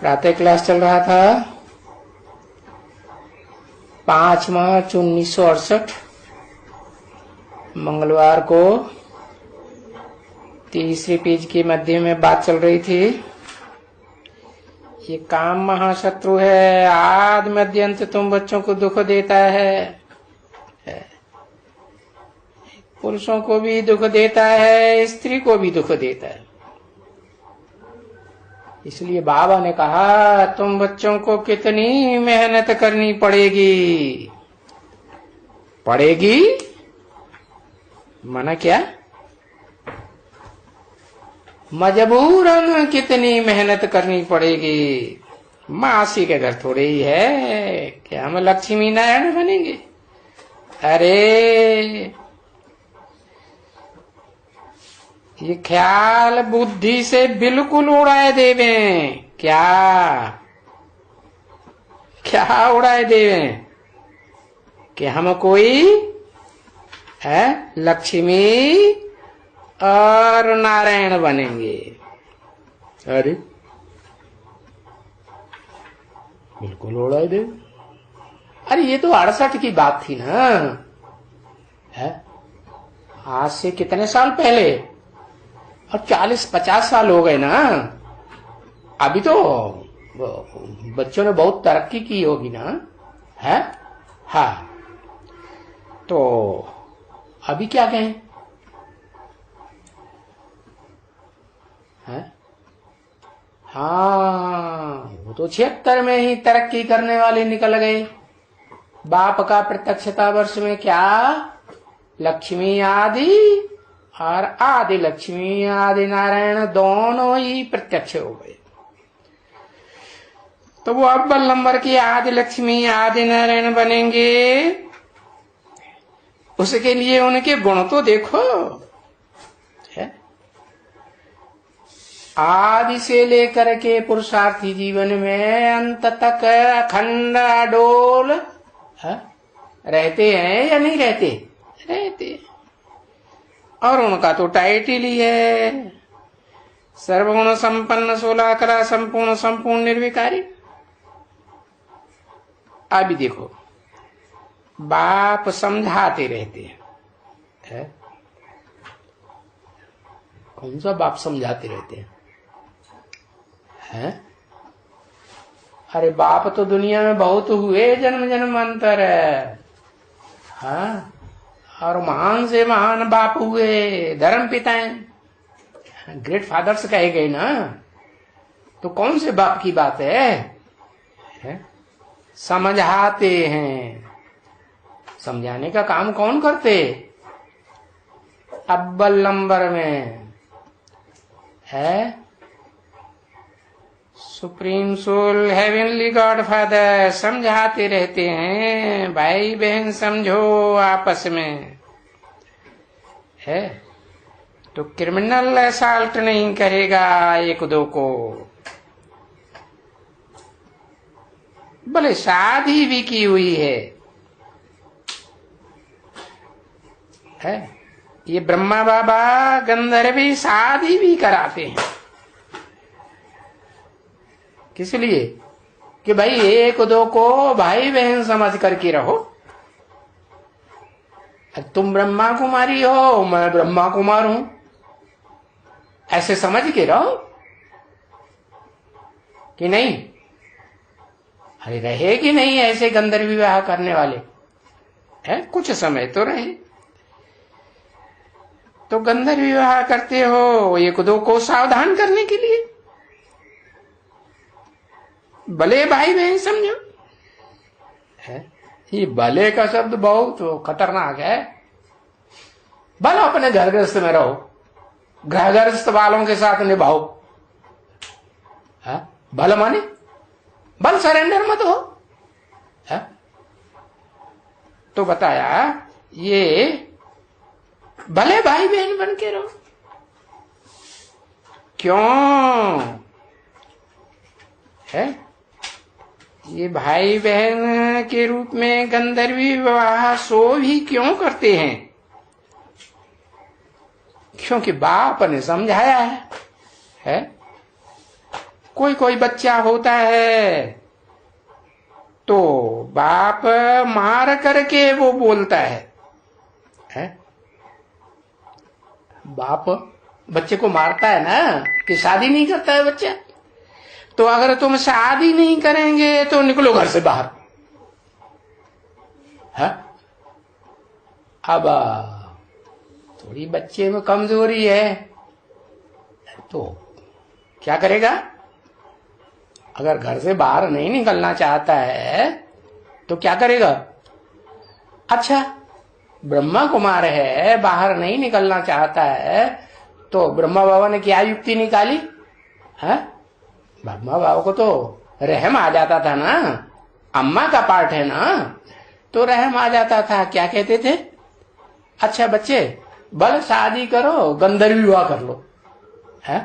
प्रातः क्लास चल रहा था 5 मार्च 1968 मंगलवार को। तीसरे पेज के मध्य में बात चल रही थी। ये काम महाशत्रु है, आदि मध्य अंत तुम बच्चों को दुख देता है। पुरुषों को भी दुख देता है, स्त्री को भी दुख देता है। इसलिए बाबा ने कहा तुम बच्चों को कितनी मेहनत करनी पड़ेगी। पड़ेगी माना क्या? मजबूरन कितनी मेहनत करनी पड़ेगी। मासी के घर थोड़े ही है कि हम लक्ष्मी नारायण बनेंगे। अरे ये ख्याल बुद्धि से बिल्कुल उड़ाए देवे। क्या क्या उड़ाए देवे कि हम कोई है लक्ष्मी और नारायण बनेंगे। अरे बिल्कुल उड़ाए दे। अरे ये तो 68 की बात थी ना, है आज से कितने साल पहले, और 40-50 साल हो गए ना। अभी तो बच्चों ने बहुत तरक्की की होगी ना, है? हाँ, तो अभी क्या कहें? है? हाँ, वो तो 76 में ही तरक्की करने वाले निकल गए। बाप का प्रत्यक्षता वर्ष में क्या लक्ष्मी आदि और आदि लक्ष्मी आदि नारायण दोनों ही प्रत्यक्ष हो गए। तो वो अव्वल नंबर की आदि लक्ष्मी आदि नारायण बनेंगे। उसके लिए उनके गुण तो देखो, है? आदि से लेकर के पुरुषार्थी जीवन में अंत तक अखंड अडोल रहते हैं या नहीं रहते? रहते। और उनका तो टाइटल ही है सर्वगुण संपन्न 16 कला संपूर्ण संपूर्ण निर्विकारी। अभी देखो बाप समझाते रहते हैं, कौन सा बाप समझाते रहते हैं? अरे बाप तो दुनिया में बहुत हुए, जन्म जन्मांतर है। हाँ, और महान से महान बाप हुए, धर्म पिताएं, ग्रेट फादर्स कहे गए ना। तो कौन से बाप की बात है? समझाते हैं। समझाने का काम कौन करते? अव्वल नंबर में है supreme soul heavenly God father. समझाते रहते हैं भाई बहन समझो आपस में, है? तो क्रिमिनल असॉल्ट नहीं करेगा एक दो को, भले शादी भी की हुई है। ये ब्रह्मा बाबा गंधर्वी शादी भी कराते हैं। किस लिए? कि भाई एक दो को भाई बहन समझ करके रहो। तुम ब्रह्मा कुमारी हो, मैं ब्रह्मा कुमार हूं, ऐसे समझ के रहो कि नहीं? अरे रहे कि नहीं ऐसे गंधर्व विवाह करने वाले? है कुछ समय तो रहे। तो गंधर्व विवाह करते हो एक दो को सावधान करने के लिए, भले भाई बहन समझो। है ये भले का शब्द बहुत खतरनाक है। भले अपने घर गृहस्थ में रहो, गृह गृहस्थ वालों के साथ निभाओ। भले माने भले सरेंडर मत हो। है? तो बताया ये भले भाई बहन बन के रहो। क्यों है? ये भाई बहन के रूप में गंधर्वी विवाह सो भी क्यों करते हैं? क्योंकि बाप ने समझाया है? कोई कोई बच्चा होता है तो बाप मार करके वो बोलता है? बाप बच्चे को मारता है ना कि शादी नहीं करता है बच्चा। तो अगर तुम शादी नहीं करेंगे तो निकलो घर से बाहर है। अब थोड़ी बच्चे में कमजोरी है तो क्या करेगा? अगर घर से बाहर नहीं निकलना चाहता है तो क्या करेगा? अच्छा, ब्रह्मा कुमार है, बाहर नहीं निकलना चाहता है, तो ब्रह्मा बाबा ने क्या युक्ति निकाली है? ब्रह्मा बाबा को तो रहम आ जाता था ना, अम्मा का पार्ट है ना, तो रहम आ जाता था। क्या कहते थे? अच्छा बच्चे, बल शादी करो, गंधर्व विवाह कर लो है।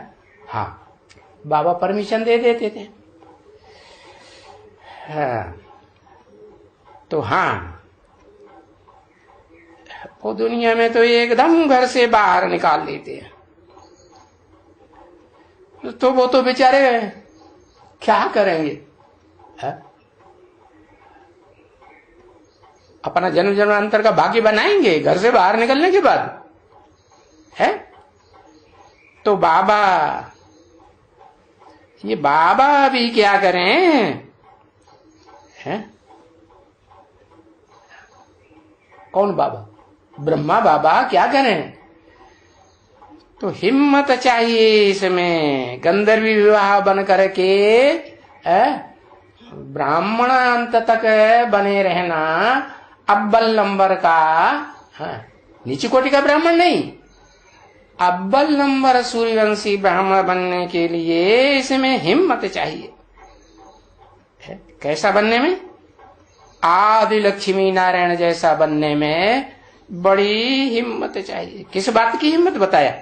हाँ, बाबा परमिशन दे देते थे। हाँ, तो हाँ, वो दुनिया में तो एकदम घर से बाहर निकाल देते हैं। तो वो तो बेचारे क्या करेंगे है? अपना जन्म जन्मांतर का भाग्य बनाएंगे घर से बाहर निकलने के बाद है। तो बाबा, ये बाबा भी क्या करें है? कौन बाबा? ब्रह्मा बाबा क्या करें? तो हिम्मत चाहिए इसमें, गंधर्वी विवाह बन करके ब्राह्मण अंत तक बने रहना। अव्वल नंबर का, नीची कोटि का ब्राह्मण नहीं, अव्वल नंबर सूर्यवंशी ब्राह्मण बनने के लिए इसमें हिम्मत चाहिए। कैसा बनने में? आदि लक्ष्मी नारायण जैसा बनने में बड़ी हिम्मत चाहिए। किस बात की हिम्मत बताया?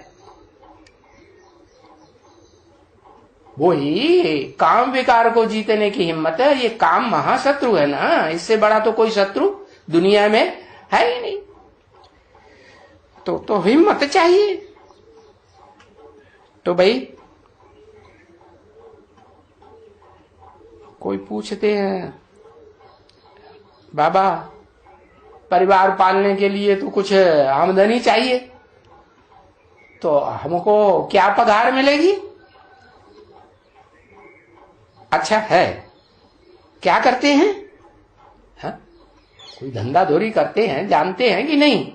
वही काम विकार को जीतने की हिम्मत है। ये काम महाशत्रु है ना, इससे बड़ा तो कोई शत्रु दुनिया में है ही नहीं। तो हिम्मत चाहिए। तो भाई कोई पूछते हैं, बाबा परिवार पालने के लिए तो कुछ आमदनी चाहिए, तो हमको क्या पगार मिलेगी? अच्छा है, क्या करते हैं? हा? कोई धंधा धोरी करते हैं, जानते हैं कि नहीं?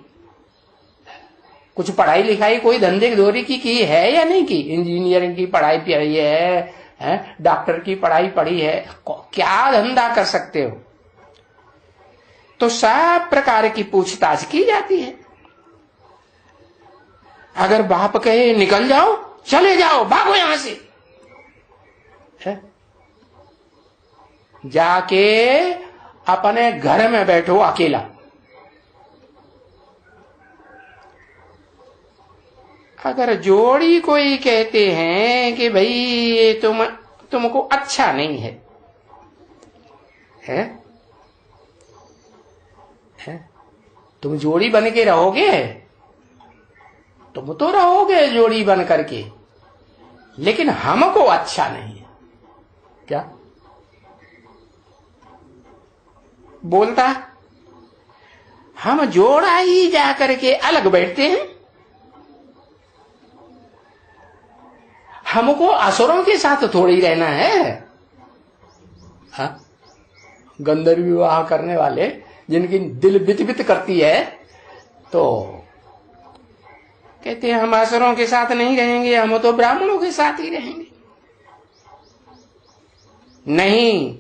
कुछ पढ़ाई लिखाई कोई धंधे धोरी की है या नहीं की? इंजीनियरिंग की पढ़ाई पढ़ी है, डॉक्टर की पढ़ाई पढ़ी है, क्या धंधा कर सकते हो? तो सब प्रकार की पूछताछ की जाती है। अगर बाप कहे निकल जाओ, चले जाओ, भागो यहां से है? जाके अपने घर में बैठो अकेला। अगर जोड़ी कोई कहते हैं कि भाई ये तुमको अच्छा नहीं है, है? तुम जोड़ी बन के रहोगे, तुम तो रहोगे जोड़ी बन करके, लेकिन हमको अच्छा नहीं है। क्या बोलता? हम जोड़ा ही जा करके अलग बैठते हैं। हमको असुरों के साथ थोड़ी रहना है। हाँ? गंधर्व विवाह करने वाले जिनकी दिल बित बित करती है, तो कहते हैं हम असुरों के साथ नहीं रहेंगे, हम तो ब्राह्मणों के साथ ही रहेंगे। नहीं,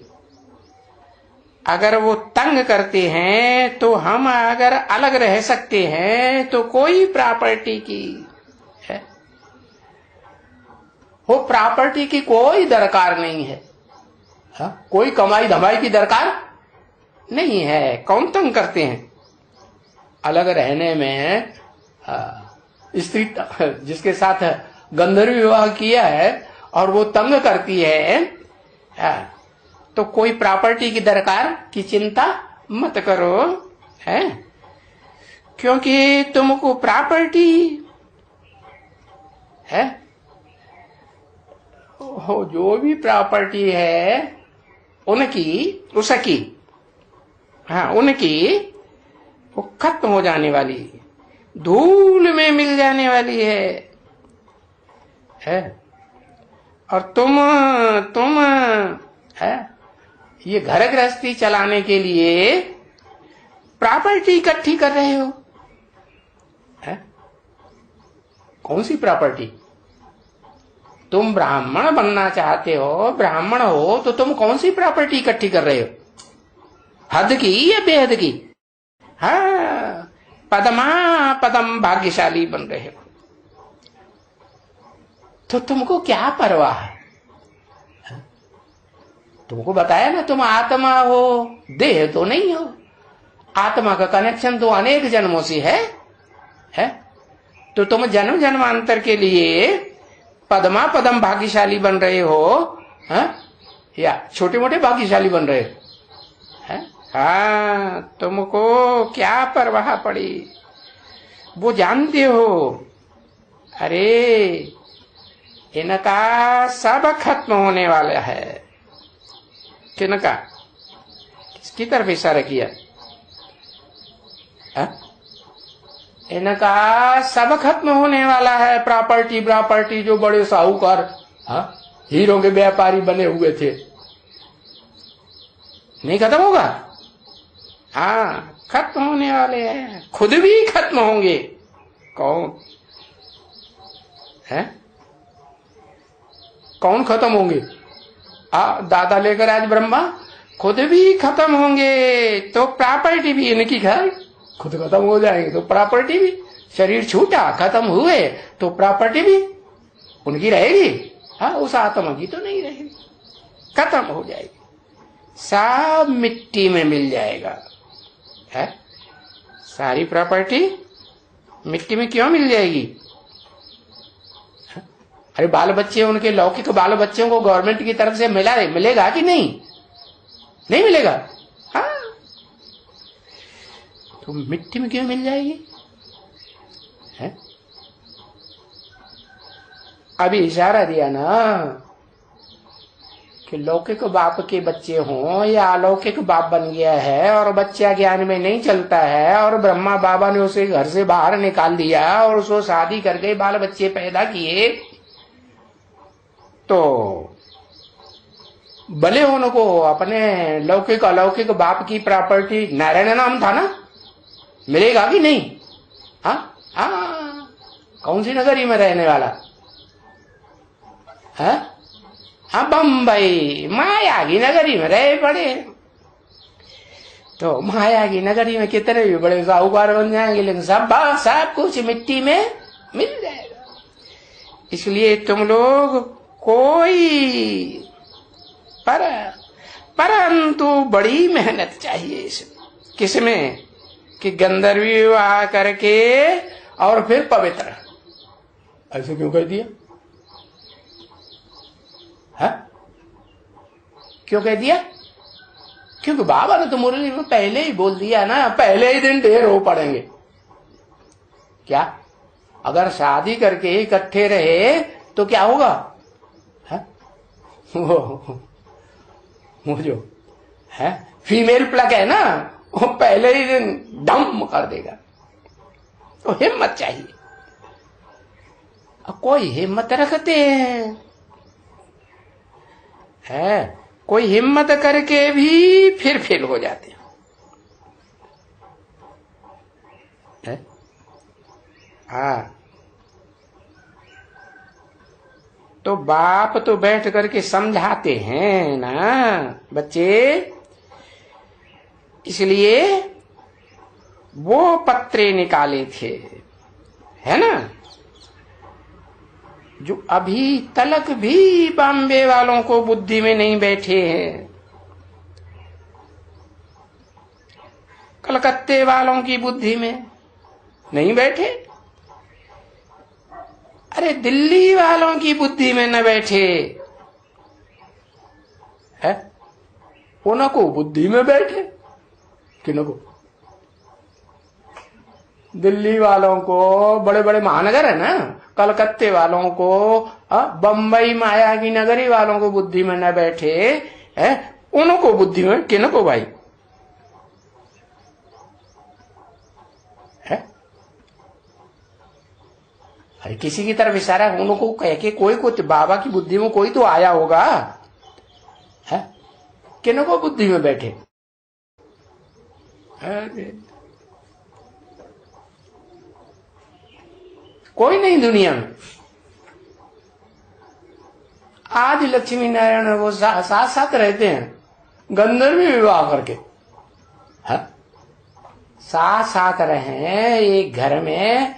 अगर वो तंग करते हैं तो हम अगर अलग रह सकते हैं तो कोई प्रॉपर्टी की है, वो प्रॉपर्टी की कोई दरकार नहीं है। हाँ? कोई कमाई धमाई की दरकार नहीं है। कौन तंग करते हैं? अलग रहने में स्त्री जिसके साथ गंधर्व विवाह किया है और वो तंग करती है, तो कोई प्रॉपर्टी की दरकार की चिंता मत करो है, क्योंकि तुमको प्रॉपर्टी है जो भी प्रॉपर्टी है उनकी, उसकी, हाँ उनकी, वो खत्म हो जाने वाली, धूल में मिल जाने वाली है? और तुम है ये घर गृहस्थी चलाने के लिए प्रॉपर्टी इकट्ठी कर रहे हो, है? कौन सी प्रॉपर्टी? तुम ब्राह्मण बनना चाहते हो, ब्राह्मण हो तो तुम कौन सी प्रॉपर्टी इकट्ठी कर रहे हो? हद की या बेहद की? हाँ, पदमा पदम भाग्यशाली बन रहे हो। तो तुमको क्या परवाह है? तुमको बताया ना, तुम आत्मा हो, देह तो नहीं हो। आत्मा का कनेक्शन तो अनेक जन्मों से है? तो तुम जन्म जन्मांतर के लिए पदमा पदम भाग्यशाली बन रहे हो, है? या छोटे मोटे भाग्यशाली बन रहे हो, है? हाँ, तुमको क्या परवाह पड़ी? वो जानते हो, अरे इनका सब खत्म होने वाला है। किनका? किसकी तरफ इशारा किया? इनका सब खत्म होने वाला है। प्रॉपर्टी जो बड़े साहूकार, हीरो के व्यापारी बने हुए थे, नहीं खत्म होगा? हाँ, खत्म होने वाले हैं, खुद भी खत्म होंगे। कौन है? कौन खत्म होंगे? दादा लेकर आज ब्रह्मा खुद भी खत्म होंगे, तो प्रॉपर्टी भी इनकी घर खुद खत्म हो जाएंगे, तो प्रॉपर्टी भी, शरीर छूटा खत्म हुए तो प्रॉपर्टी भी उनकी रहेगी। हाँ, उस आत्मा की तो नहीं रहेगी, खत्म हो जाएगी, सब मिट्टी में मिल जाएगा। है? सारी प्रॉपर्टी मिट्टी में क्यों मिल जाएगी? अरे बाल बच्चे, उनके लौकिक बाल बच्चों को गवर्नमेंट की तरफ से मिलेगा कि नहीं? नहीं मिलेगा। हाँ, तो मिट्टी में क्यों मिल जाएगी? है? अभी इशारा दिया ना कि लौकिक बाप के बच्चे हों या अलौकिक बाप बन गया है और बच्चा ज्ञान में नहीं चलता है और ब्रह्मा बाबा ने उसे घर से बाहर निकाल दिया और उसको शादी करके बाल बच्चे पैदा किए, तो भले उनको अपने लौकिक अलौकिक बाप की प्रॉपर्टी, नारायण नाम था ना, मिलेगा कि नहीं? हाँ, कौन सी नगरी में रहने वाला है? हाँ, बम्बई माया की नगरी में रहे पड़े। तो माया की नगरी में कितने भी बड़े साहूकार बन जाएंगे, लेकिन सब कुछ मिट्टी में मिल जाएगा। इसलिए तुम लोग कोई परंतु बड़ी मेहनत चाहिए इसमें। किसमें? कि गंधर्वी विवाह करके और फिर पवित्र। ऐसे क्यों कह दिया? है? क्यों कह दिया? क्योंकि बाबा ने तो मुरली में पहले ही बोल दिया ना, पहले ही दिन ढेर हो पड़ेंगे। क्या? अगर शादी करके इकट्ठे रहे तो क्या होगा? है? वो जो है फीमेल प्लग है ना, वो पहले ही दिन डम कर देगा। तो हिम्मत चाहिए। अब कोई हिम्मत रखते हैं, है? कोई हिम्मत करके भी फिर फेल हो जाते हैं। हाँ, तो बाप तो बैठ करके समझाते हैं ना बच्चे, इसलिए वो पत्रे निकाले थे, है ना, जो अभी तलक भी बॉम्बे वालों को बुद्धि में नहीं बैठे हैं, कलकत्ते वालों की बुद्धि में नहीं बैठे, अरे दिल्ली वालों की बुद्धि में न बैठे है, उनको बुद्धि में बैठे। किनको? दिल्ली वालों को, बड़े बड़े महानगर है ना, कलकत्ते वालों को, बम्बई माया की नगरी वालों को बुद्धि में न बैठे, उनको बुद्धि में किनको भाई है? अरे किसी की तरफ इशारा उनको कह के कोई को बाबा की बुद्धि में कोई तो आया होगा है, किनको बुद्धि में बैठे। अरे कोई नहीं दुनिया में। आज लक्ष्मी नारायण वो साथ साथ रहते हैं, गंधर्व विवाह करके साथ साथ रहे एक घर में,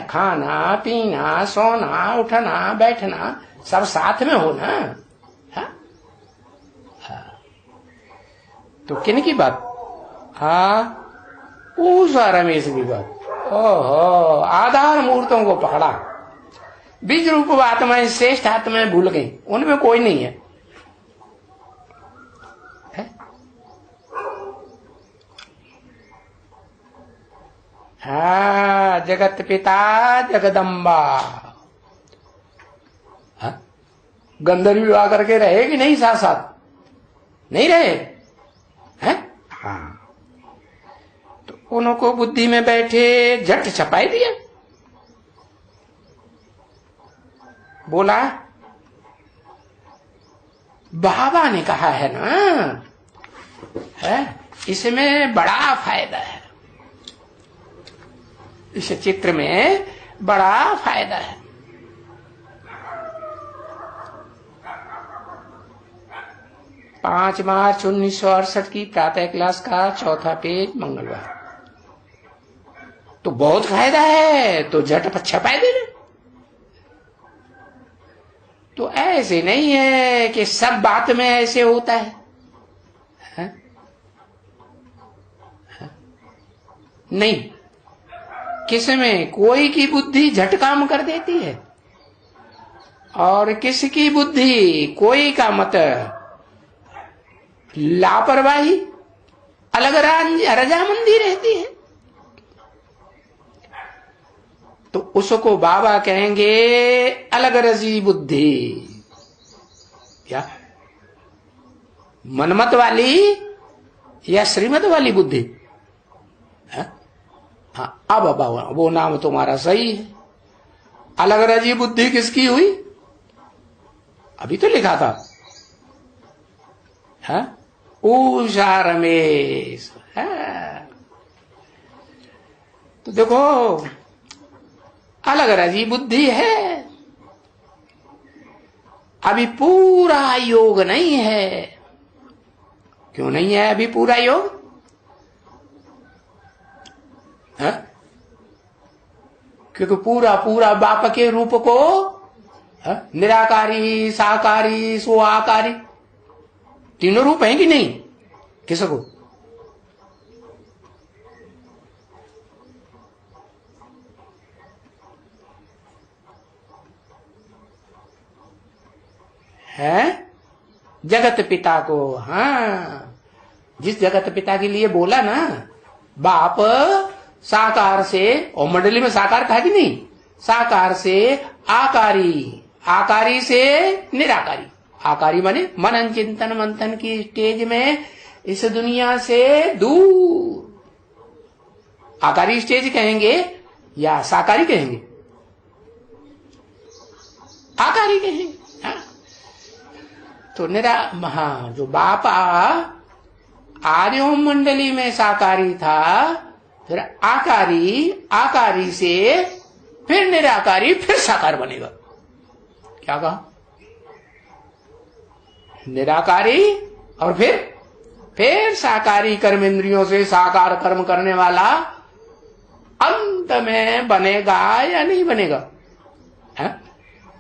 खाना पीना सोना उठना बैठना सब साथ में हो ना। तो किन की बात? उषा रमेश की बात। ओहो, आधार मूर्तों को पकड़ा, बीज रूप आत्माएं श्रेष्ठ आत्माएं भूल गई, उनमें कोई नहीं है, जगत पिता जगदम्बा। गंधर्व विवाह करके रहे कि नहीं? साथ साथ नहीं रहे हैं? हाँ, तो उनको बुद्धि में बैठे झट छपाई दिया। बोला बाबा ने कहा है ना, है इसमें बड़ा फायदा है, इस चित्र में बड़ा फायदा है। पांच मार्च 1968 की प्रातः क्लास का चौथा पेज, मंगलवार। तो बहुत फायदा है, तो झटपट छपाई दे दे। तो ऐसे नहीं है कि सब बात में ऐसे होता है, नहीं, किसमें कोई की बुद्धि झट काम कर देती है और किसकी बुद्धि कोई का मत लापरवाही अलग रजामंदी रहती है। तो उसको बाबा कहेंगे अलग रजी बुद्धि, क्या मनमत वाली या श्रीमत वाली बुद्धि? हाँ, अब वो नाम तुम्हारा सही है। अलग रजी बुद्धि किसकी हुई? अभी तो लिखा था, हाँ, उषा रमेश। तो देखो अलग रजी बुद्धि है, अभी पूरा योग नहीं है। क्यों नहीं है अभी पूरा योग? है? क्योंकि पूरा पूरा बाप के रूप को निराकारी साकारी स्वाकारी तीनों रूप हैं कि नहीं? किसको? है जगत पिता को। हाँ, जिस जगत पिता के लिए बोला ना, बाप साकार से, और मंडली में साकार कहा कि नहीं? साकार से आकारी, आकारी से निराकारी। आकारी माने मनन चिंतन मंथन की स्टेज में इस दुनिया से दूर। आकारी स्टेज कहेंगे या साकारी कहेंगे? आकारी कहेंगे। हाँ। तो हाँ, जो बापा आर्योम मंडली में साकारी था, फिर आकारी, आकारी से फिर निराकारी, फिर साकार बनेगा। क्या कहा? निराकारी और फिर साकारी कर्मेंद्रियों से साकार कर्म करने वाला अंत में बनेगा या नहीं बनेगा? है?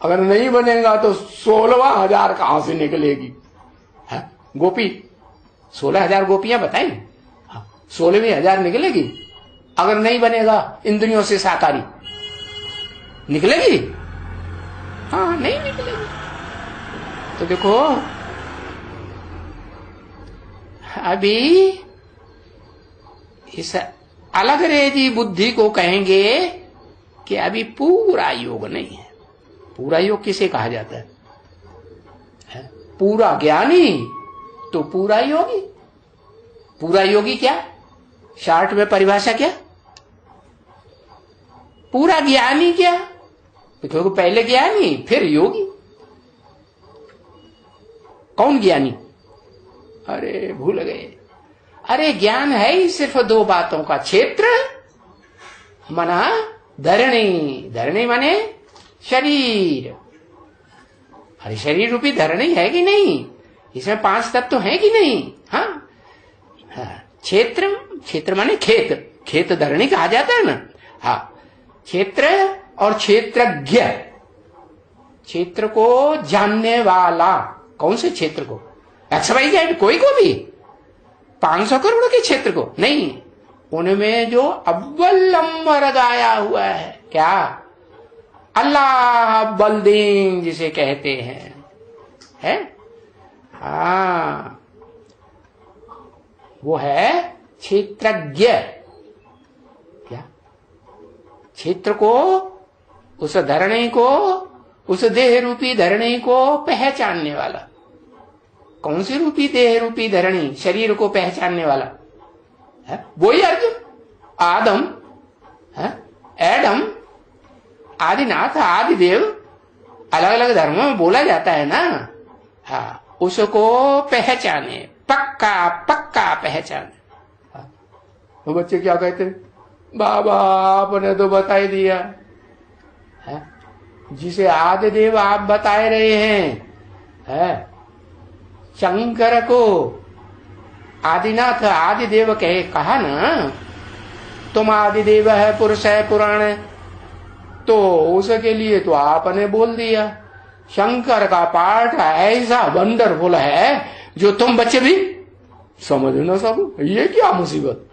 अगर नहीं बनेगा तो 16,000 कहां से निकलेगी? है? गोपी 16,000 गोपियां बताई, 16,000 निकलेगी। अगर नहीं बनेगा इंद्रियों से साकारी, निकलेगी? हाँ, नहीं निकलेगी। तो देखो अभी इस अलग रेजी बुद्धि को कहेंगे कि अभी पूरा योग नहीं है। पूरा योग किसे कहा जाता है? पूरा ज्ञानी तो पूरा योगी। पूरा योगी क्या? शार्ट में परिभाषा क्या? पूरा ज्ञानी क्या? क्योंकि पहले ज्ञानी फिर योगी। कौन ज्ञानी? अरे भूल गए। अरे ज्ञान है ही सिर्फ दो बातों का, क्षेत्र मना धरणी। धरणी माने शरीर। अरे शरीर रूपी धरणी है कि नहीं? इसमें 5 तत्व तो है कि नहीं? हाँ, क्षेत्र, क्षेत्र माने खेत। खेत धरणी कहा जाता है ना। हाँ, क्षेत्र और क्षेत्रज्ञ, क्षेत्र को जानने वाला। कौन से क्षेत्र को? XYZ कोई को भी? 500 करोड़ के क्षेत्र को नहीं, उनमें जो अव्वल नंबर गाया हुआ है क्या? अल्लाह बलदीन जिसे कहते हैं, हाँ, वो है क्षेत्रज्ञ। क्या? क्षेत्र को, उस धरणी को, उस देह रूपी धरणी को पहचानने वाला। कौन सी रूपी देह रूपी धरणी? शरीर को पहचानने वाला है वही अर्जुन। आदम है, एडम, आदिनाथ, आदिदेव, अलग अलग धर्मों में बोला जाता है ना। हाँ, उसको पहचाने, पक्का पक्का पहचाने। तो बच्चे क्या कहते? बाबा आपने तो बता ही दिया है। जिसे आदिदेव आप बताए रहे हैं, शंकर को आदिनाथ आदिदेव कहा ना, तुम आदिदेव है, पुरुष है, पुराण है, तो उसके लिए तो आपने बोल दिया। शंकर का पाठ ऐसा वंडरफुल है जो तुम बच्चे भी समझ ना सको। ये क्या मुसीबत?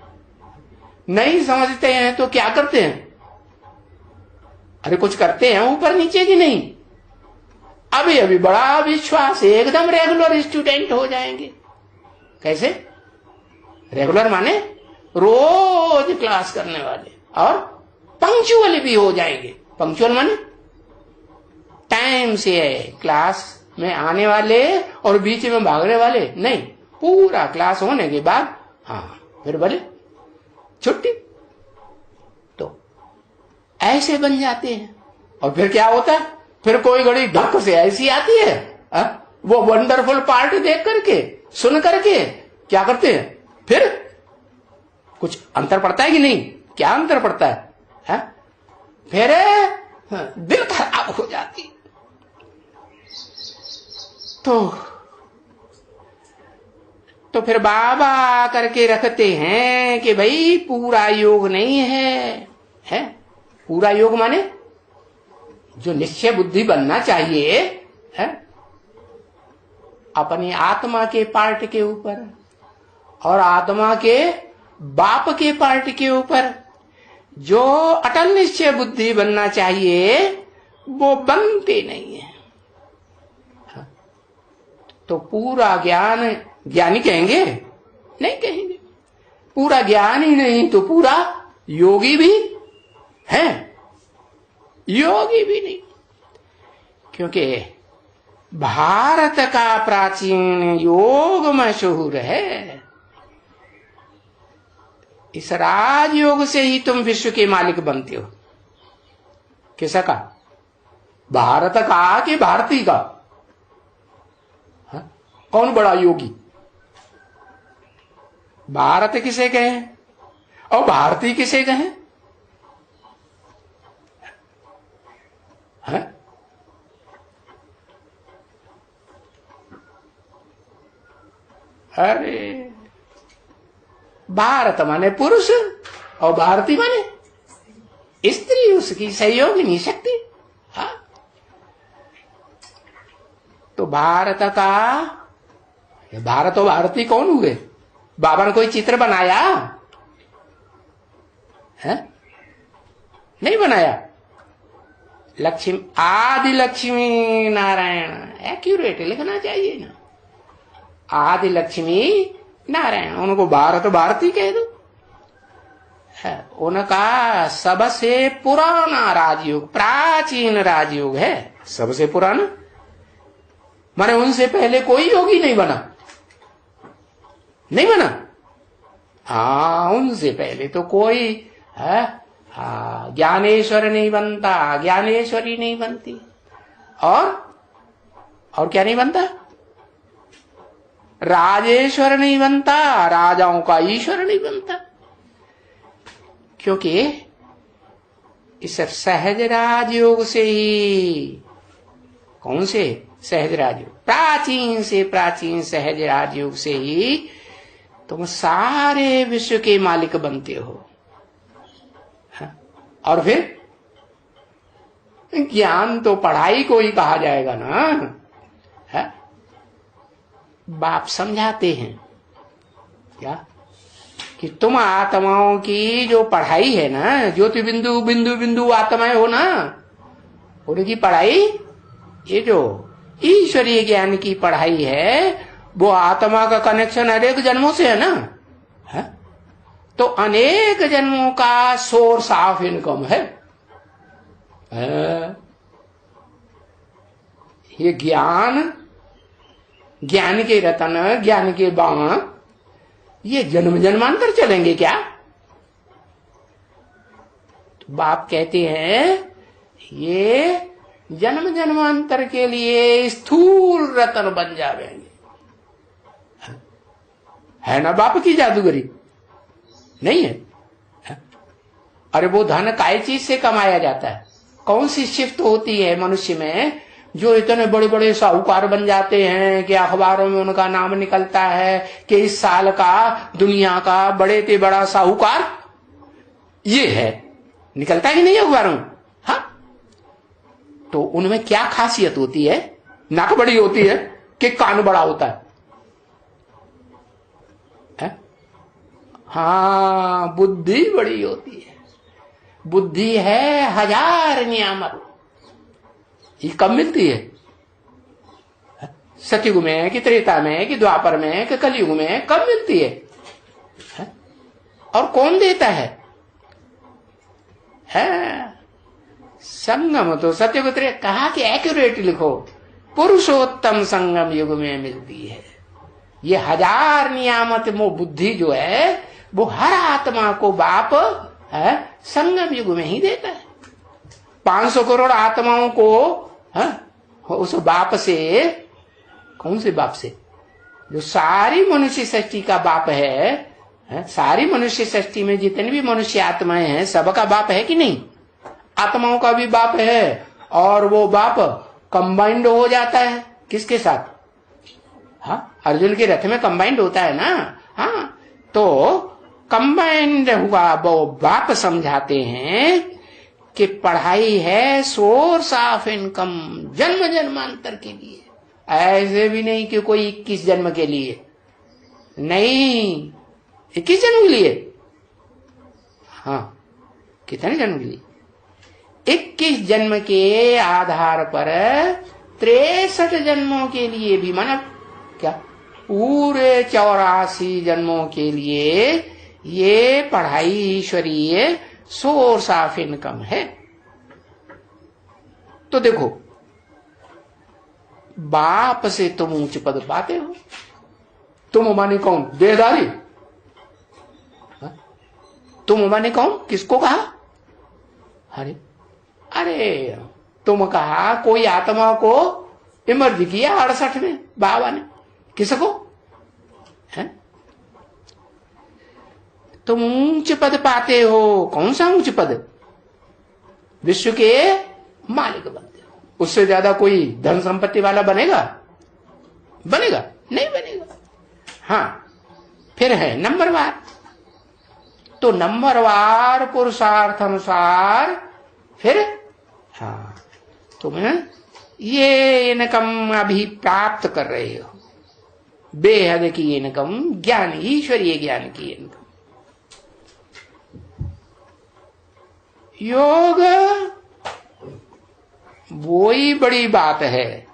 नहीं समझते हैं तो क्या करते हैं? अरे कुछ करते हैं ऊपर नीचे की नहीं। अभी अभी बड़ा विश्वास, एकदम रेगुलर स्टूडेंट हो जाएंगे। कैसे रेगुलर? माने रोज क्लास करने वाले, और पंक्चुअल भी हो जाएंगे। पंक्चुअल माने टाइम से क्लास में आने वाले और बीच में भागने वाले नहीं। पूरा क्लास होने के बाद हाँ फिर बोले छुट्टी। तो ऐसे बन जाते हैं। और फिर क्या होता है? फिर कोई घड़ी धक्क से ऐसी आती है, वो वंडरफुल पार्ट देख करके, सुन करके क्या करते हैं? फिर कुछ अंतर पड़ता है कि नहीं? क्या अंतर पड़ता है? फिर दिल खराब हो जाती। तो फिर बाबा करके रखते हैं कि भाई पूरा योग नहीं है। पूरा योग माने जो निश्चय बुद्धि बनना चाहिए है अपनी आत्मा के पार्ट के ऊपर और आत्मा के बाप के पार्ट के ऊपर, जो अटल निश्चय बुद्धि बनना चाहिए वो बनते नहीं है। तो पूरा ज्ञान ज्ञानी कहेंगे? नहीं कहेंगे। पूरा ज्ञान ही नहीं तो पूरा योगी भी है? योगी भी नहीं। क्योंकि भारत का प्राचीन योग मशहूर है। इस राजयोग से ही तुम विश्व के मालिक बनते हो। किसका? भारत का कि भारती का? कौन बड़ा योगी? भारत किसे कहें और भारती किसे कहें? अरे भारत माने पुरुष और भारती माने स्त्री, उसकी सहयोगिनी शक्ति। हाँ, तो भारत का, भारत और भारती कौन हुए? बाबा ने कोई चित्र बनाया है? नहीं बनाया। लक्ष्मी, आदि लक्ष्मी नारायण, एक्यूरेट लिखना चाहिए ना। आदि लक्ष्मी नारायण, उनको भारत भारती कह दो है, उनका सबसे पुराना राजयोग, प्राचीन राजयोग है, सबसे पुराना। माने उनसे पहले कोई योगी नहीं बना, नहीं बना। हाँ, उनसे पहले तो कोई है, हाँ, ज्ञानेश्वर नहीं बनता, ज्ञानेश्वरी नहीं बनती, और क्या नहीं बनता? राजेश्वर नहीं बनता, राजाओं का ईश्वर नहीं बनता। क्योंकि इस सहज राजयोग से ही, कौन से सहज राजयोग? प्राचीन से प्राचीन सहज राजयोग से ही तुम सारे विश्व के मालिक बनते हो। और फिर ज्ञान तो पढ़ाई को ही कहा जाएगा ना, है? बाप समझाते हैं क्या कि तुम आत्माओं की जो पढ़ाई है ना, ज्योति बिंदु बिंदु बिंदु आत्माएं हो ना, उनकी पढ़ाई, ये जो ईश्वरीय ज्ञान की पढ़ाई है, वो आत्मा का कनेक्शन अनेक जन्मों से है ना, है? तो अनेक जन्मों का सोर्स ऑफ इनकम है। ये ज्ञान, ज्ञान के रतन, ज्ञान के बाण, ये जन्म जन्मांतर चलेंगे क्या? तो बाप कहते हैं ये जन्म जन्मांतर के लिए स्थूल रतन बन जाएंगे। है ना बाप की जादूगरी? नहीं है? अरे वो धन काय चीज से कमाया जाता है? कौन सी शिफ्ट होती है मनुष्य में जो इतने बड़े बड़े साहूकार बन जाते हैं कि अखबारों में उनका नाम निकलता है कि इस साल का दुनिया का बड़े से बड़ा साहूकार ये है, निकलता ही नहीं अखबारों में। हाँ, तो उनमें क्या खासियत होती है? नाक बड़ी होती है कि कान बड़ा होता है? हाँ, बुद्धि बड़ी होती है। बुद्धि है 1000 नियामक, ये कब मिलती है? सतयुग में कि त्रेता में कि द्वापर में कि कलयुग में कब मिलती है? और कौन देता है? संगम तो सतयुग त्रेता कहा कि एक्यूरेट लिखो, पुरुषोत्तम संगम युग में मिलती है। ये 1000 नियामत वो बुद्धि जो है वो हर आत्मा को बाप संगम युग में ही देता है। 500 करोड़ आत्माओं को उस बाप से, कौन से बाप से? जो सारी मनुष्य सृष्टि का बाप है, सारी मनुष्य सृष्टि में जितनी भी मनुष्य आत्माएं हैं सबका बाप है कि नहीं? आत्माओं का भी बाप है, और वो बाप कंबाइंड हो जाता है किसके साथ? हाँ, अर्जुन के रथ में कंबाइंड होता है ना। हाँ, तो कंबाइंड हुआ वो बाप समझाते हैं कि पढ़ाई है सोर्स ऑफ इनकम जन्म जन्मांतर के लिए। ऐसे भी नहीं कि कोई 21 जन्म के लिए, नहीं, 21 जन्म के लिए। हाँ, कितने जन्म के लिए? 21 जन्म के आधार पर 63 जन्मों के लिए भी, माना क्या पूरे 84 जन्मों के लिए ये पढ़ाई ईश्वरीय सोर्स ऑफ इनकम है। तो देखो, बाप से तुम ऊंच पद पाते हो। तुम माने कौन? देहधारी। तुम माने कौन? किसको कहा? अरे तुम कहा कोई आत्मा को इमर्ज किया 68 में बाबा ने, किसको? तुम ऊंच पद पाते हो। कौन सा ऊंच पद? विश्व के मालिक बनते हो। उससे ज्यादा कोई धन संपत्ति वाला बनेगा? बनेगा? नहीं बनेगा। हाँ, फिर है नंबरवार। तो नंबरवार पुरुषार्थ अनुसार फिर हाँ, तुम ये इनकम अभी प्राप्त कर रहे हो, बेहद की इनकम, ज्ञान, ईश्वरीय ज्ञान की इनकम। योग वो ही बड़ी बात है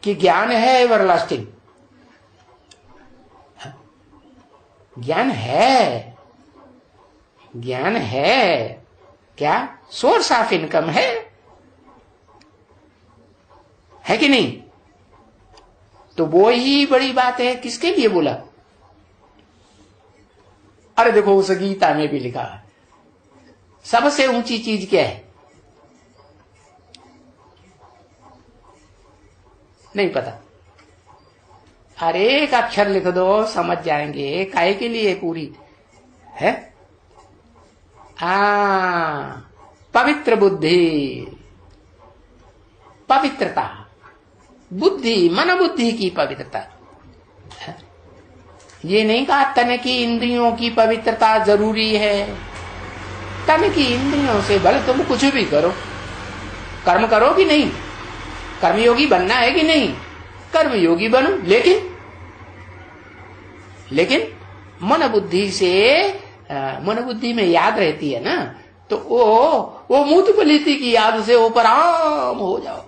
कि ज्ञान है एवरलास्टिंग। ज्ञान है, ज्ञान है, क्या सोर्स ऑफ इनकम है कि नहीं? तो वो ही बड़ी बात है। किसके लिए बोला? अरे देखो उस गीता में भी लिखा है सबसे ऊंची चीज क्या है? नहीं पता। अरे एक अक्षर लिख दो समझ जाएंगे। काहे के लिए पूरी है? पवित्र बुद्धि, पवित्रता, बुद्धि, मन बुद्धि की पवित्रता। ये नहीं कहा तन की इंद्रियों की पवित्रता जरूरी है। तन की इंद्रियों से भले तुम कुछ भी करो, कर्म करो कि नहीं, कर्मयोगी बनना है कि नहीं, कर्मयोगी बनो, लेकिन मन बुद्धि से, मन बुद्धि में याद रहती है ना, तो वो मूत पलीती की याद से ऊपर आम हो जाओ।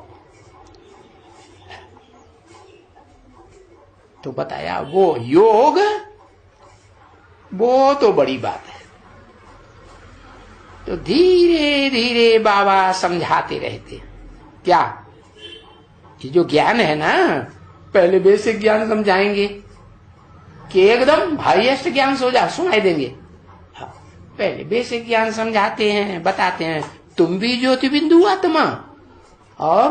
तो बताया वो योग, वो तो बड़ी बात है। तो धीरे धीरे बाबा समझाते रहते। क्या? ये जो ज्ञान है ना, पहले बेसिक ज्ञान समझाएंगे कि एकदम हाईएस्ट ज्ञान सुनाई देंगे। पहले बेसिक ज्ञान समझाते हैं, बताते हैं तुम भी ज्योति बिंदु आत्मा, और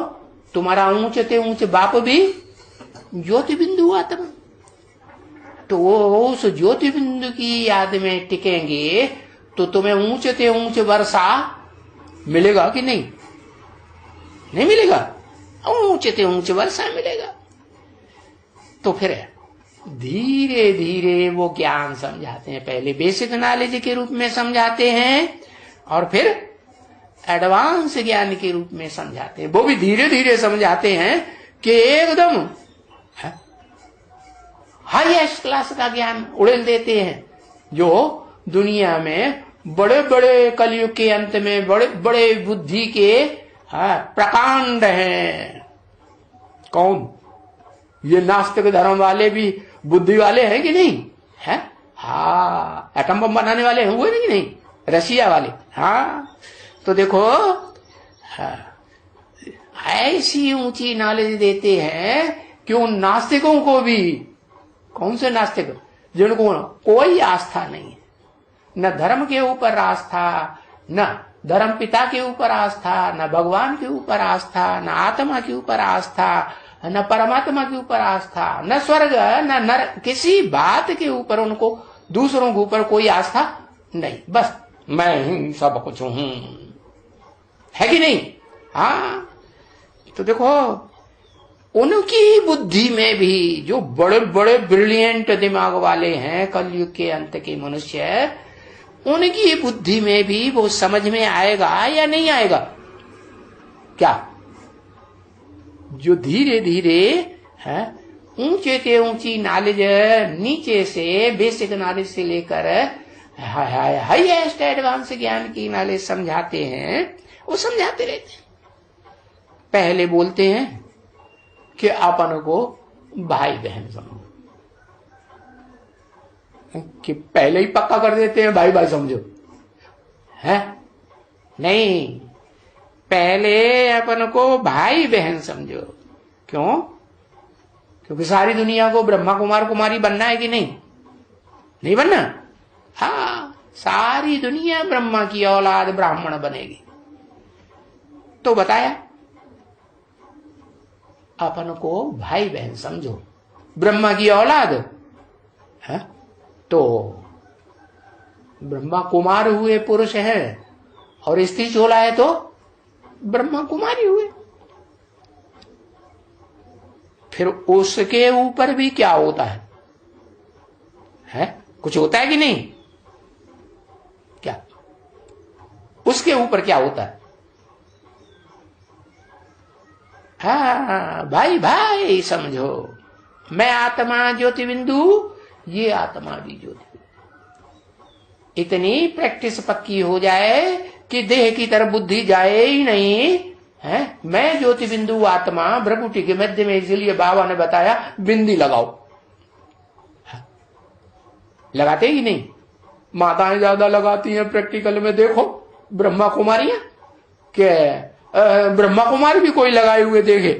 तुम्हारा ऊंचे ऊंचे बाप भी ज्योति बिंदु आत्मा। तो वो उस ज्योति बिंदु की याद में टिकेंगे तो तुम्हें ऊंचे ऊंचे वर्षा मिलेगा कि नहीं? नहीं मिलेगा। ऊंचे ऊंचे वर्षा मिलेगा। तो फिर धीरे धीरे वो ज्ञान समझाते हैं। पहले बेसिक नॉलेज के रूप में समझाते हैं और फिर एडवांस ज्ञान के रूप में समझाते हैं। वो भी धीरे धीरे समझाते हैं कि एकदम हाईएस्ट क्लास का ज्ञान उड़ेल देते हैं। जो दुनिया में बड़े बड़े कलयुग के अंत में बड़े बड़े बुद्धि के प्रकांड हैं। कौन? ये नास्तिक धर्म वाले भी बुद्धि वाले हैं कि नहीं है? हाँ, एटम बम बनाने वाले हुए नहीं, नहीं रशिया वाले। हाँ, तो देखो ऐसी ऊंची नॉलेज देते हैं कि उन नास्तिकों को भी, कौन से नास्तिक? जिनको कोई आस्था नहीं है, न धर्म के ऊपर आस्था, न धर्म पिता के ऊपर आस्था, न भगवान के ऊपर आस्था, न आत्मा के ऊपर आस्था, न परमात्मा के ऊपर आस्था, न स्वर्ग न नरक, किसी बात के ऊपर उनको, दूसरों के ऊपर कोई आस्था नहीं। बस मैं ही सब कुछ हूं, है कि नहीं? हाँ, तो देखो उनकी बुद्धि में भी, जो बड़े बड़े ब्रिलियंट दिमाग वाले हैं कलयुग के अंत के मनुष्य, उनकी बुद्धि में भी वो समझ में आएगा या नहीं आएगा? क्या? जो धीरे धीरे है ऊंचे से ऊंची नॉलेज, नीचे से बेसिक नॉलेज से लेकर हाईएस्ट एडवांस ज्ञान की नॉलेज समझाते हैं, वो समझाते रहते हैं। पहले बोलते हैं कि अपन को भाई बहन समझो, कि पहले ही पक्का कर देते हैं भाई भाई समझो, है नहीं, पहले अपन को भाई बहन समझो। क्यों? क्योंकि सारी दुनिया को ब्रह्मा कुमार कुमारी बनना है कि नहीं? नहीं बनना। हाँ, सारी दुनिया ब्रह्मा की औलाद ब्राह्मण बनेगी। तो बताया अपन को भाई बहन समझो, ब्रह्मा की औलाद है तो ब्रह्मा कुमार हुए पुरुष है, और स्त्री चोला है तो ब्रह्मा कुमारी हुए। फिर उसके ऊपर भी क्या होता है? कुछ होता है कि नहीं? क्या उसके ऊपर क्या होता है? हाँ, भाई भाई समझो। मैं आत्मा ज्योति बिंदु, ये आत्मा भी ज्योति बिंदु। इतनी प्रैक्टिस पक्की हो जाए कि देह की तरफ बुद्धि जाए ही नहीं है। मैं ज्योति बिंदु आत्मा भ्रकुटी के मध्य में, इसलिए बाबा ने बताया बिंदी लगाओ। लगाते हैं कि नहीं? माताएं ज्यादा लगाती हैं प्रैक्टिकल में। देखो ब्रह्मा कुमारियां, ब्रह्मा कुमारी भी कोई लगाए हुए देखे?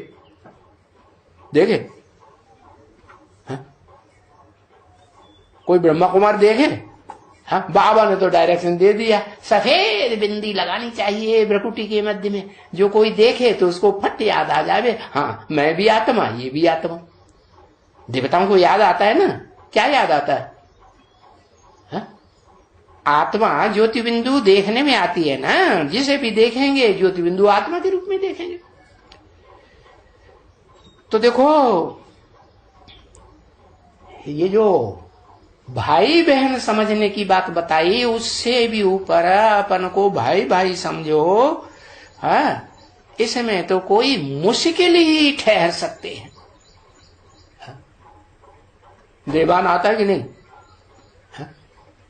कोई ब्रह्मा कुमार देखे? हाँ, बाबा ने तो डायरेक्शन दे दिया, सफेद बिंदी लगानी चाहिए भ्रकुटी के मध्य में, जो कोई देखे तो उसको फट याद आ जावे, हाँ मैं भी आत्मा, ये भी आत्मा। देवताओं को याद आता है ना, क्या याद आता है? हाँ? आत्मा ज्योति बिंदु देखने में आती है ना, जिसे भी देखेंगे ज्योति बिंदु आत्मा के रूप में देखेंगे। तो देखो ये जो भाई बहन समझने की बात बताई, उससे भी ऊपर अपन को भाई भाई समझो। हाँ, इसमें तो कोई मुश्किल ही ठहर सकते हैं। देवान आता है कि नहीं?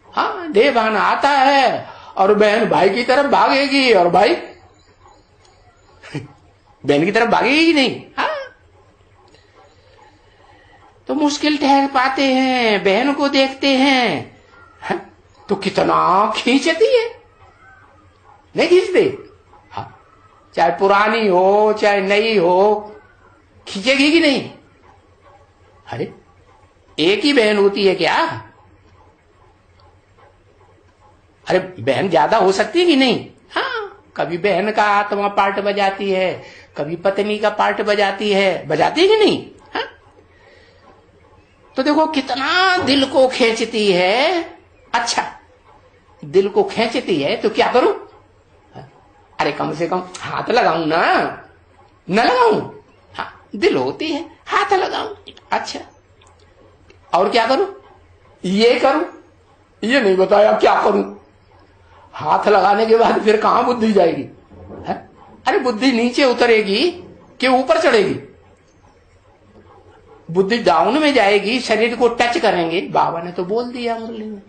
हाँ, देवान आता है और बहन भाई की तरफ भागेगी और भाई बहन की तरफ भागेगी कि नहीं? हाँ, तो मुश्किल ठहर पाते हैं। बहन को देखते हैं तो कितना खींचती है, नहीं खींचते? हाँ, चाहे पुरानी हो चाहे नई हो, खींचेगी कि नहीं? अरे एक ही बहन होती है क्या? अरे बहन ज्यादा हो सकती है कि नहीं? हाँ, कभी बहन का आत्मा पार्ट बजाती है, कभी पत्नी का पार्ट बजाती है, बजाती है कि नहीं? हाँ? तो देखो कितना दिल को खींचती है। अच्छा, दिल को खींचती है तो क्या करूं? अरे कम से कम हाथ लगाऊं ना, न लगाऊं? हाँ, दिल होती है, हाथ लगाऊं। अच्छा, और क्या करूं? ये करूं, ये नहीं बताया क्या करूं। हाथ लगाने के बाद फिर कहां बुद्धि जाएगी? है? अरे बुद्धि नीचे उतरेगी कि ऊपर चढ़ेगी? बुद्धि डाउन में जाएगी, शरीर को टच करेंगे। बाबा ने तो बोल दिया मुरली में,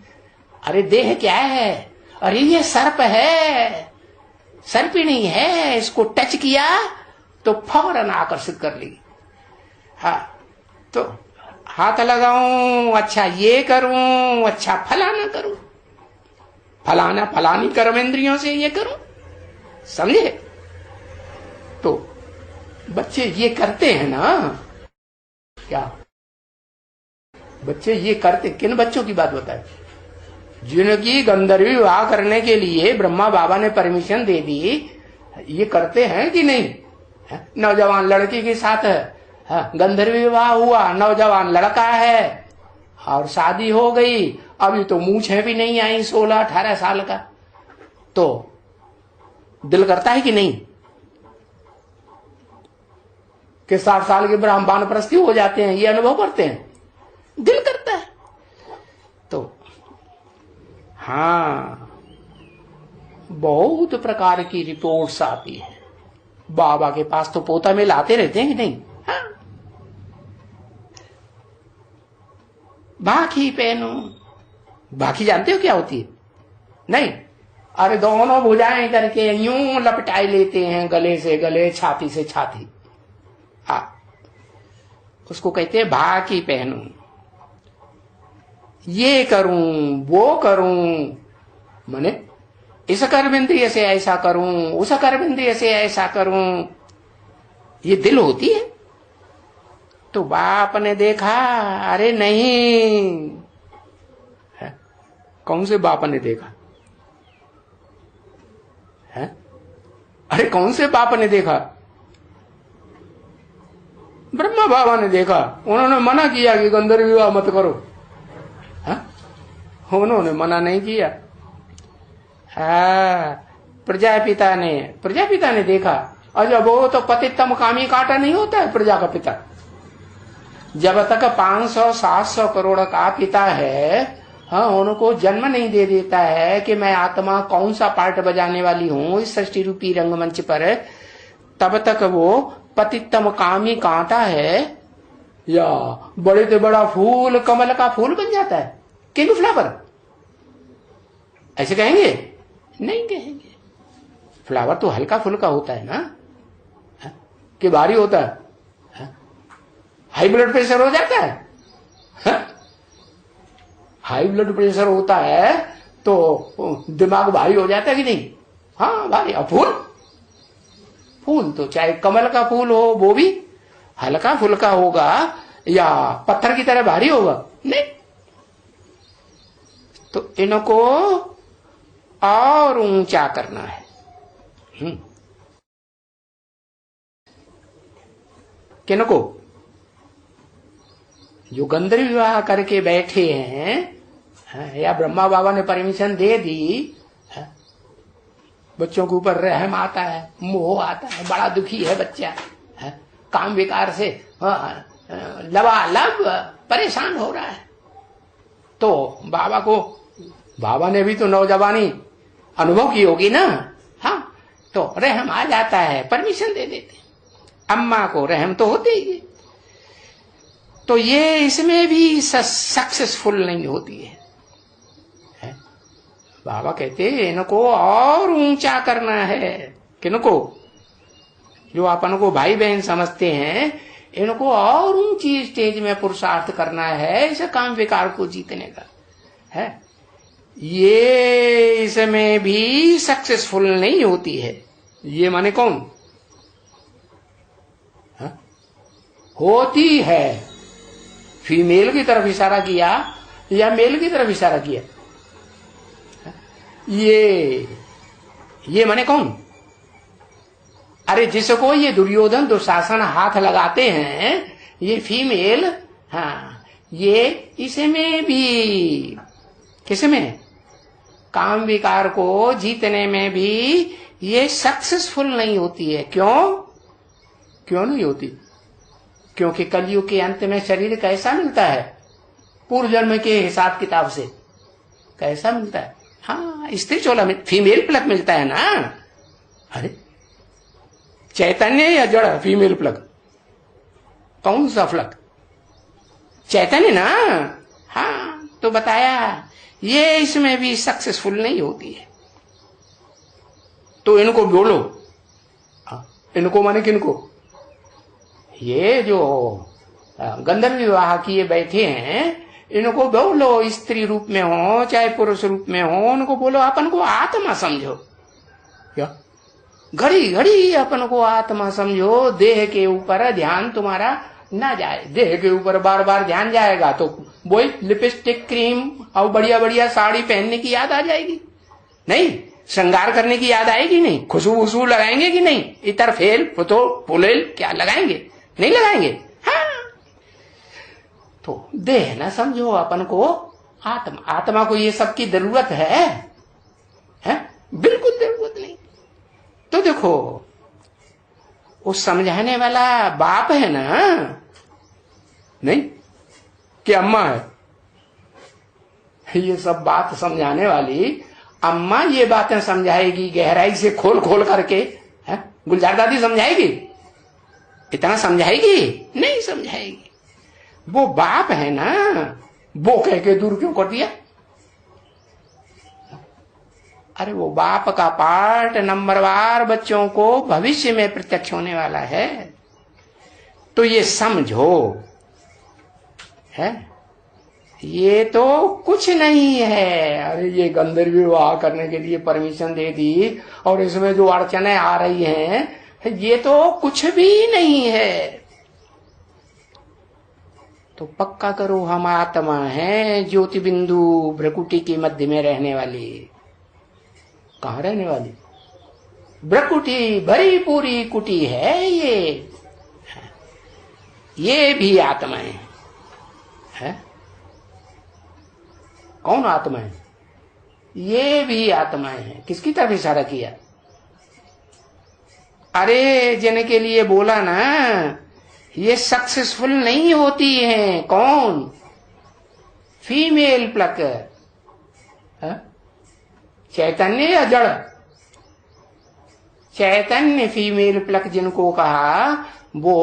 अरे देह क्या है? अरे ये सर्प है, सर्पिणी है, इसको टच किया तो फौरन आकर्षित कर लेगी। हाँ, तो हाथ लगाऊं, अच्छा ये करूं, अच्छा फलाना करूं, फलाना फलानी कर्मेंद्रियों से ये करूं, समझे? तो बच्चे ये करते हैं ना, क्या बच्चे ये करते? किन बच्चों की बात बताए? जिनकी गंधर्व विवाह करने के लिए ब्रह्मा बाबा ने परमिशन दे दी, ये करते हैं कि नहीं? नौजवान लड़की के साथ गंधर्व विवाह हुआ, नौजवान लड़का है और शादी हो गई, अभी तो मूछें भी नहीं आई 16-18 साल का, तो दिल करता है कि नहीं कि 60 साल के ब्राह्मण वानप्रस्थी हो जाते हैं? ये अनुभव करते हैं, दिल करता है। तो हाँ, बहुत प्रकार की रिपोर्ट्स आती है। बाबा के पास तो पोता में लाते रहते हैं कि नहीं? हाँ, बाकी पहनो। बाकी जानते हो क्या होती है? नहीं, अरे दोनों भुजाएं करके यूं लपटाए लेते हैं, गले से गले, छाती से छाती। उसको कहते हैं बाकी पहनू। ये करूं, वो करूं, माने इस कर्मेंद्रिय से ऐसा करूं, उस कर्मेंद्रिय से ऐसा करूं, ये दिल होती है। तो बाप ने देखा, अरे नहीं है? कौन से बाप ने देखा है? अरे कौन से बाप ने देखा? ब्रह्मा बाबा ने देखा। उन्होंने मना किया कि गंधर्व विवाह मत करो, है? उन्होंने मना नहीं किया। प्रजापिता ने देखा। अच्छा, वो तो पतितम कामी काटा नहीं होता है प्रजा का पिता। जब तक 500-700 करोड़ का पिता है, हाँ, उनको जन्म नहीं दे देता है कि मैं आत्मा कौन सा पार्ट बजाने वाली हूं इस सृष्टि रूपी रंगमंच पर, तब तक वो पतितम कामी कांटा है या बड़े से बड़ा फूल, कमल का फूल बन जाता है, किंग फ्लावर। ऐसे कहेंगे? नहीं कहेंगे। फ्लावर तो हल्का फुल्का होता है ना, कि भारी होता है? हाई ब्लड प्रेशर हो जाता है? हाई ब्लड प्रेशर होता है तो दिमाग भारी हो जाता है कि नहीं? हाँ भारी। अब फूल, फूल तो चाहे कमल का फूल हो वो भी हल्का फुल्का होगा या पत्थर की तरह भारी होगा? नहीं। तो इनको और ऊंचा करना है। किनको? जो गंधर्व विवाह करके बैठे हैं, या ब्रह्मा बाबा ने परमिशन दे दी, बच्चों के ऊपर रहम आता है, मोह आता है, बड़ा दुखी है बच्चा, काम विकार से लबालब परेशान हो रहा है, तो बाबा ने भी तो नौजवानी अनुभव की होगी ना। हाँ, तो रहम आ जाता है, परमिशन दे देते। अम्मा को रहम तो होती ही। तो ये इसमें भी सक्सेसफुल नहीं होती है। बाबा कहते इनको और ऊंचा करना है। किनको? जो अपन को भाई बहन समझते हैं, इनको और ऊंची स्टेज में पुरुषार्थ करना है इस काम विकार को जीतने का है। ये इसमें भी सक्सेसफुल नहीं होती है। ये माने कौन? होती है। फीमेल की तरफ इशारा किया या मेल की तरफ इशारा किया? ये माने कौन? अरे जिसको ये दुर्योधन दुशासन हाथ लगाते हैं, ये फीमेल, हाँ, ये इसमें भी, किसमें? काम विकार को जीतने में भी ये सक्सेसफुल नहीं होती है। क्यों नहीं होती? क्योंकि कलयुग के अंत में शरीर कैसा मिलता है? पूर्व जन्म के हिसाब किताब से कैसा मिलता है? हाँ, स्त्री चोला में फीमेल प्लग मिलता है ना। अरे चैतन्य या जड़? फीमेल प्लग कौन सा प्लग? चैतन्य ना। हाँ, तो बताया ये इसमें भी सक्सेसफुल नहीं होती है। तो इनको बोलो। इनको माने किनको? ये जो गंधर्व विवाह किए बैठे हैं, इनको बोलो, स्त्री रूप में हो चाहे पुरुष रूप में हो, उनको बोलो अपन को आत्मा समझो। क्या? घड़ी घड़ी अपन को आत्मा समझो। देह के ऊपर ध्यान तुम्हारा ना जाए। देह के ऊपर बार बार ध्यान जाएगा तो वही लिपस्टिक, क्रीम और बढ़िया बढ़िया साड़ी पहनने की याद आ जाएगी। नहीं, श्रृंगार करने की याद आएगी नहीं। खुशबू लगाएंगे कि नहीं? इतर फेल फुतो पुलेल क्या लगाएंगे? नहीं लगाएंगे। हाँ, तो देह ना समझो अपन को आत्मा को ये सब की जरूरत है? बिल्कुल जरूरत नहीं। तो देखो, वो समझाने वाला बाप है ना, नहीं कि अम्मा है? ये सब बात समझाने वाली अम्मा ये बातें समझाएगी गहराई से खोल खोल करके। गुलजार दादी समझाएगी? इतना समझाएगी? नहीं समझाएगी। वो बाप है ना, वो कह के दूर क्यों कर दिया? अरे वो बाप का पाठ नंबरवार बच्चों को भविष्य में प्रत्यक्ष होने वाला है। तो ये समझो, है ये तो कुछ नहीं है। अरे ये गंधर्व विवाह करने के लिए परमिशन दे दी और इसमें जो अड़चने आ रही हैं, ये तो कुछ भी नहीं है। तो पक्का करो हम आत्मा है, ज्योति बिंदु भ्रकुटी के मध्य में रहने वाली। कहाँ रहने वाली? भ्रकुटी भरी पूरी कुटी है ये भी आत्माएं है। कौन आत्मा है? ये भी आत्माएं हैं। किसकी तरफ इशारा किया? अरे जिनके लिए बोला ना ये सक्सेसफुल नहीं होती हैं। कौन? फीमेल प्लक, चैतन्य या जड़? चैतन्य फीमेल प्लक जिनको कहा वो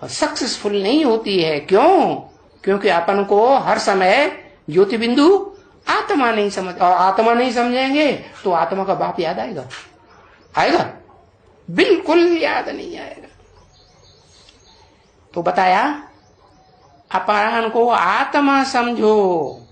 सक्सेसफुल नहीं होती है। क्यों? क्योंकि अपन को हर समय ज्योति बिंदु आत्मा नहीं समझ, और आत्मा नहीं समझेंगे तो आत्मा का बाप याद आएगा? बिल्कुल याद नहीं आएगा। तो बताया अपन को आत्मा समझो,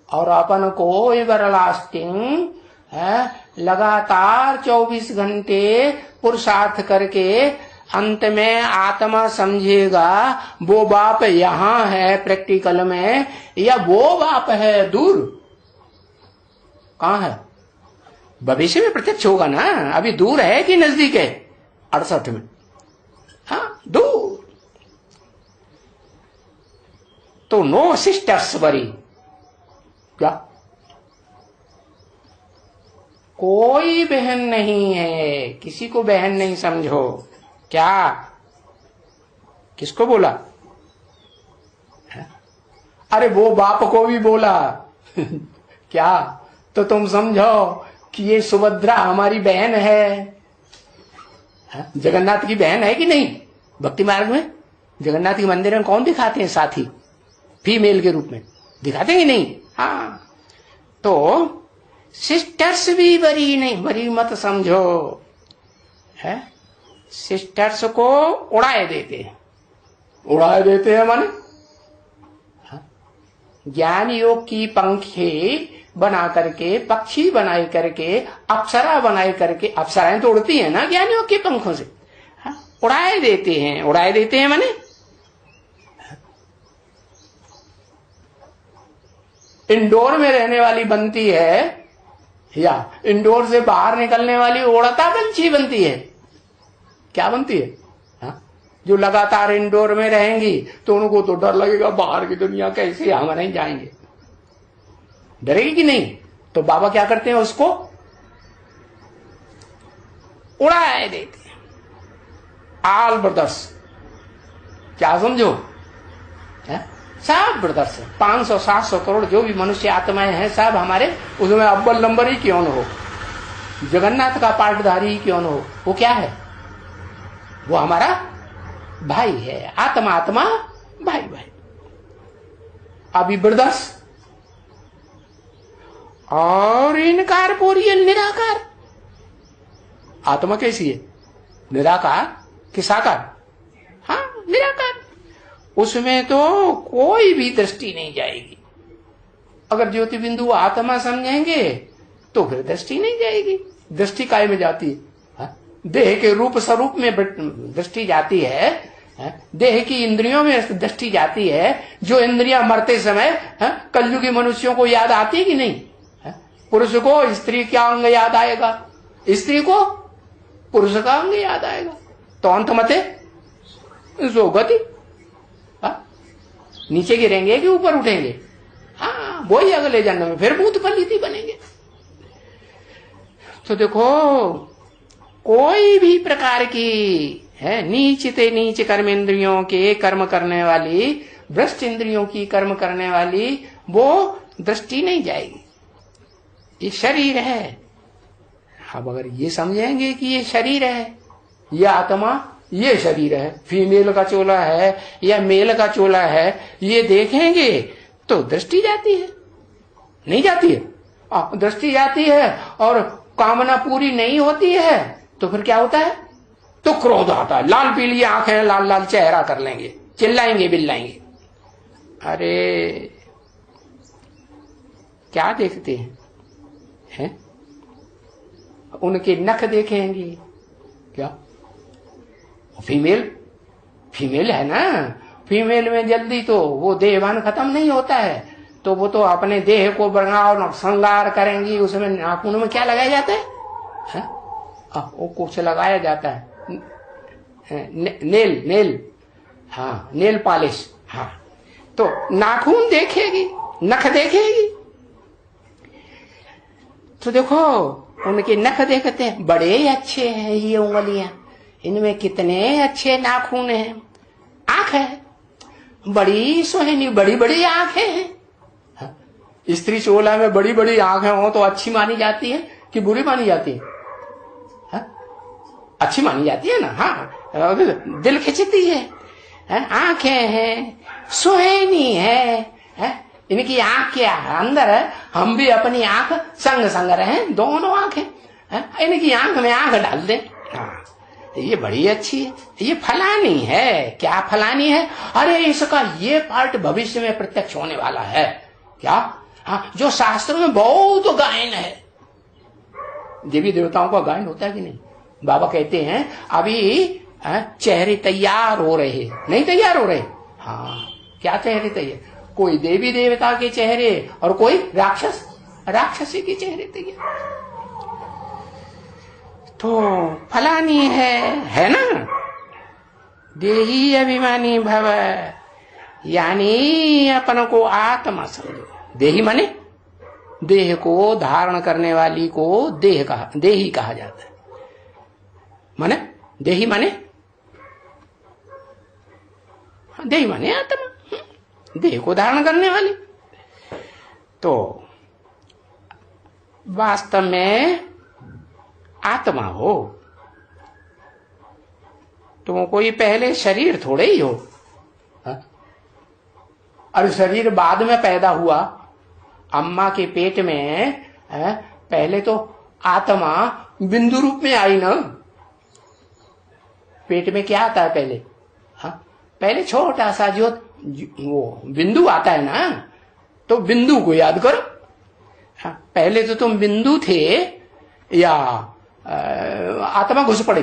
और अपन को एवरलास्टिंग है, लगातार 24 घंटे पुरुषार्थ करके अंत में आत्मा समझेगा वो बाप यहाँ है प्रैक्टिकल में, या वो बाप है दूर। कहाँ है? भविष्य में प्रत्यक्ष होगा ना, अभी दूर है कि नजदीक है? 68 में, हाँ दूर। तो नो सिस्टर्स वरी, क्या कोई बहन नहीं है, किसी को बहन नहीं समझो। क्या? किसको बोला? अरे वो बाप को भी बोला। क्या? तो तुम समझो कि ये सुभद्रा हमारी बहन है। जगन्नाथ की बहन है कि नहीं? भक्ति मार्ग में जगन्नाथ के मंदिर में कौन दिखाते हैं साथी? फीमेल के रूप में दिखाते हैं कि नहीं? हाँ, तो सिस्टर्स भी बरी नहीं, बरी मत समझो है। सिस्टर्स को उड़ाए देते हैं, उड़ाए देते हैं माने ज्ञान योग की पंखे बना करके, पक्षी बनाए करके, अप्सरा बनाए करके, अप्सराएं तो उड़ती है ना ज्ञान योग के पंखों से, उड़ाए देते हैं। उड़ाए देते हैं माने इंडोर में रहने वाली बनती है या इंडोर से बाहर निकलने वाली उड़ता पंछी बनती है? क्या बनती है? जो लगातार इंडोर में रहेंगी तो उनको तो डर लगेगा, बाहर की दुनिया कैसे, हम नहीं जाएंगे, डरेगी कि नहीं? तो बाबा क्या करते हैं, उसको उड़ाए देते हैं। आल ब्रदर्स, क्या समझो है? सब ब्रदर्स 500-700 करोड़ जो भी मनुष्य आत्माएं हैं सब हमारे, उसमें अव्वल नंबर ही क्यों न हो, जगन्नाथ का पाठधारी क्यों न हो, वो क्या है? वो हमारा भाई है। आत्मा आत्मा, भाई भाई। अभी ब्रदर्स और इनकारपोरियल निराकार। आत्मा कैसी है? निराकार कि साकार? हाँ, निराकार। उसमें तो कोई भी दृष्टि नहीं जाएगी। अगर ज्योति बिंदु आत्मा समझेंगे तो फिर दृष्टि नहीं जाएगी। दृष्टि काय में जाती है? देह के रूप स्वरूप में दृष्टि जाती है, देह की इंद्रियों में दृष्टि जाती है। जो इंद्रियां मरते समय कलयुगी मनुष्यों को याद आती है कि नहीं? पुरुष को स्त्री का अंग याद आएगा, स्त्री को पुरुष का अंग याद आएगा, तो अंत मते सो गति। नीचे गिरेंगे कि ऊपर उठेंगे? हाँ, वही अगले जन्म में फिर भूत फलित बनेंगे। तो देखो, कोई भी प्रकार की है नीच ते नीच कर्म इंद्रियों के कर्म करने वाली, भ्रष्ट इंद्रियों की कर्म करने वाली, वो दृष्टि नहीं जाएगी। ये शरीर है। अब अगर ये समझेंगे कि ये शरीर है, ये आत्मा, ये शरीर है, फीमेल का चोला है या मेल का चोला है, ये देखेंगे तो दृष्टि जाती है? नहीं जाती है? दृष्टि जाती है और कामना पूरी नहीं होती है तो फिर क्या होता है? तो क्रोध आता है, लाल पीली आंखें, लाल लाल चेहरा कर लेंगे, चिल्लाएंगे बिल्लाएंगे। अरे क्या देखते हैं? उनके नख देखेंगे क्या? फीमेल है ना, फीमेल में जल्दी तो वो देहभान खत्म नहीं होता है, तो वो तो अपने देह को और श्रृंगार करेंगी। उसमें नाखून में क्या लगाया जाता है? वो कुछ लगाया जाता है, नेल, हाँ, नेल पॉलिश। हाँ, तो नाखून देखेगी, नख देखेगी। तो देखो, उनके नख देखते हैं, बड़े अच्छे हैं ये उंगलियां, इनमें कितने अच्छे नाखून हैं। आंख है बड़ी सुहानी, बड़ी बड़ी आंखें हैं। स्त्री चोला में बड़ी बड़ी आंखें हो तो अच्छी मानी जाती है कि बुरी मानी जाती है? अच्छी मानी जाती है ना। हाँ, दिल खिंचती है। आंखें हैं, सुहानी है। इनकी आंख के अंदर है, हम भी अपनी आंख संग संग रहे, दोनों आंखें इनकी आंख में आंख डाल दें। हाँ, ये बड़ी अच्छी है, ये फलानी है। क्या फलानी है? अरे इसका ये पार्ट भविष्य में प्रत्यक्ष होने वाला है। क्या? हाँ, जो शास्त्रों में बहुत गायन है, देवी देवताओं का गायन होता है कि नहीं? बाबा कहते हैं अभी चेहरे तैयार हो रहे, नहीं तैयार हो रहे? हाँ, क्या चेहरे तैयार? कोई देवी देवता के चेहरे और कोई राक्षसी के चेहरे तैयार। तो फलानी है ना, देही अभिमानी भव, यानी अपन को आत्मा समझो। देही माने देह को धारण करने वाली को देही कहा जाता है। माने देही माने आत्मा, देह को धारण करने वाली। तो वास्तव में आत्मा हो, तुम कोई पहले शरीर थोड़े ही हो। और शरीर बाद में पैदा हुआ, अम्मा के पेट में पहले तो आत्मा बिंदु रूप में आई ना। पेट में क्या आता है पहले? पहले छोटा सा जो वो बिंदु आता है ना, तो बिंदु को याद करो। पहले तो तुम बिंदु थे या आत्मा घुस पड़े?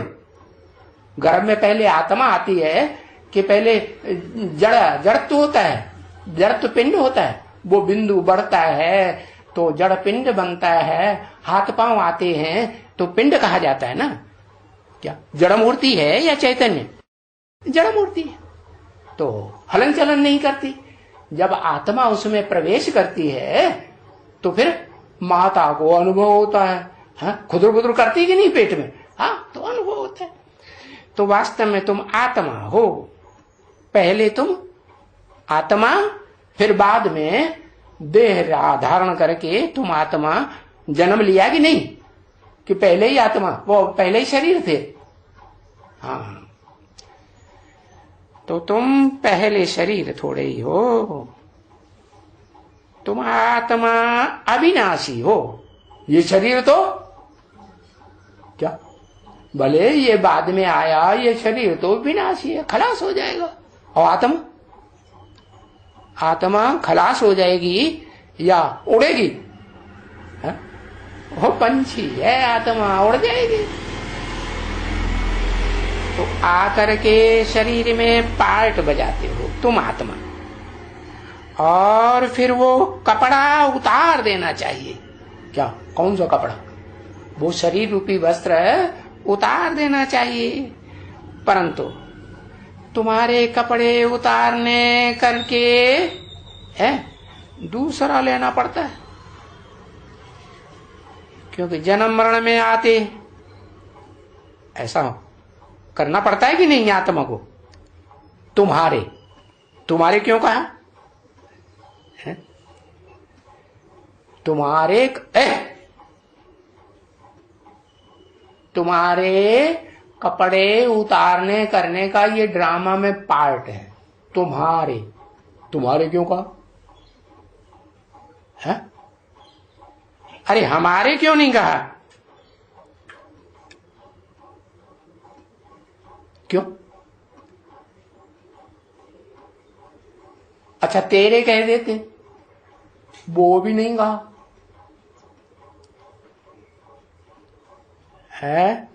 गर्भ में पहले आत्मा आती है कि पहले जड़ तो होता है, जड़ तो पिंड होता है, वो बिंदु बढ़ता है तो जड़ पिंड बनता है, हाथ पांव आते हैं तो पिंड कहा जाता है ना। क्या जड़ मूर्ति है या चैतन्य? जड़ मूर्ति है, तो हलन चलन नहीं करती। जब आत्मा उसमें प्रवेश करती है तो फिर माता को अनुभव होता है, खुदर बुदर करती कि नहीं पेट में? हाँ, तो अनुभव होता है। तो वास्तव में तुम आत्मा हो, पहले तुम आत्मा, फिर बाद में देह धारण करके तुम आत्मा जन्म लिया कि नहीं? कि पहले ही आत्मा, वो पहले ही शरीर थे? हाँ, तो तुम पहले शरीर थोड़े ही हो, तुम आत्मा अविनाशी हो। ये शरीर तो क्या, भले ये बाद में आया, ये शरीर तो विनाशी है, खलास हो जाएगा। और आत्मा खलास हो जाएगी या उड़ेगी? वो पंछी है, आत्मा उड़ जाएगी। तो आकर के शरीर में पार्ट बजाते हो तुम आत्मा, और फिर वो कपड़ा उतार देना चाहिए। क्या? कौन सा कपड़ा? वो शरीर रूपी वस्त्र उतार देना चाहिए, परंतु तुम्हारे कपड़े उतारने करके दूसरा लेना पड़ता है, क्योंकि जन्म मरण में आते ऐसा करना पड़ता है कि नहीं आत्मा को? तुम्हारे क्यों कहा? तुम्हारे कपड़े उतारने करने का ये ड्रामा में पार्ट है। तुम्हारे क्यों कहा है? अरे हमारे क्यों नहीं कहा? क्यों? अच्छा, तेरे कह देते, वो भी नहीं कहा है?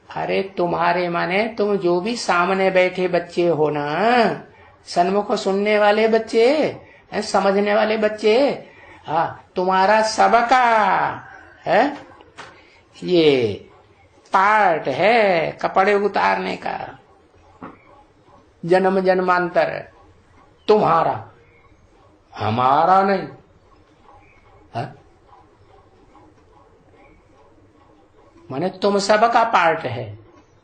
अरे तुम्हारे माने तुम जो भी सामने बैठे बच्चे हो ना, सन्मुख सुनने वाले बच्चे, समझने वाले बच्चे, हाँ, तुम्हारा सबका है ये पार्ट है कपड़े उतारने का, जन्म जन्मांतर तुम्हारा, हमारा नहीं है? माने तुम सबका पार्ट है,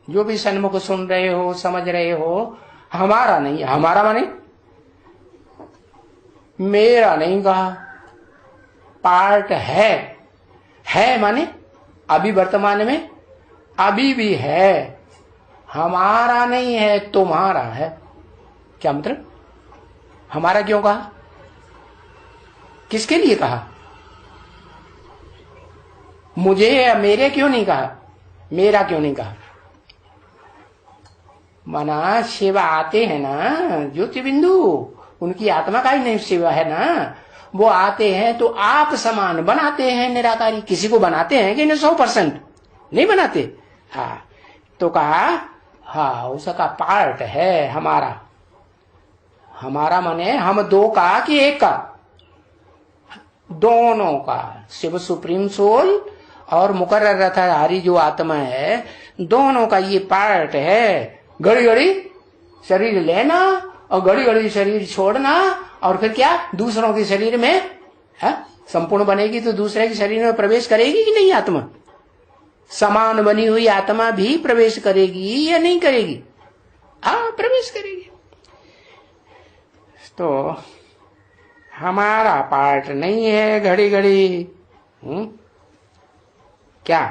जो भी सन्मुख सुन रहे हो, समझ रहे हो, हमारा नहीं। हमारा माने मेरा नहीं कहा, पार्ट है माने अभी वर्तमान में अभी भी है, हमारा नहीं है, तुम्हारा है। क्या मतलब? हमारा क्यों कहा? किसके लिए कहा? मुझे या मेरे क्यों नहीं कहा? मेरा क्यों नहीं कहा? माना शिव आते हैं ना ज्योति बिंदु, उनकी आत्मा का ही नहीं सेवा है ना। वो आते हैं तो आप समान बनाते हैं निराकारी, किसी को बनाते हैं कि नहीं 100% नहीं बनाते। हाँ तो कहा हाँ उसका पार्ट है हमारा, हमारा माने हम दो का कि एक का, दोनों का, शिव सुप्रीम सोल और मुकर्रर रथधारी जो आत्मा है, दोनों का ये पार्ट है। घड़ी घड़ी शरीर लेना और घड़ी घड़ी शरीर छोड़ना, और फिर क्या दूसरों के शरीर में है संपूर्ण बनेगी तो दूसरे के शरीर में प्रवेश करेगी कि नहीं आत्मा? समान बनी हुई आत्मा भी प्रवेश करेगी या नहीं करेगी? हाँ प्रवेश करेगी। तो हमारा पार्ट नहीं है घड़ी घड़ी क्या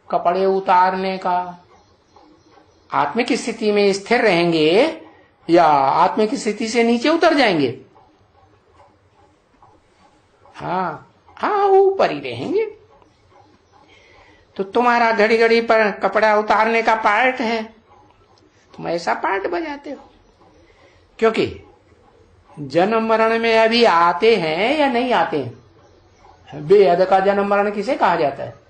कपड़े उतारने का। आत्मिक स्थिति में स्थिर रहेंगे या आत्मिक स्थिति से नीचे उतर जाएंगे? हाँ हाँ ऊपर ही रहेंगे। तो तुम्हारा घड़ी घड़ी पर कपड़ा उतारने का पार्ट है, तुम ऐसा पार्ट बजाते हो। क्योंकि जन्म मरण में अभी आते हैं या नहीं आते हैं? बेहद का जन्म मरण किसे कहा जाता है?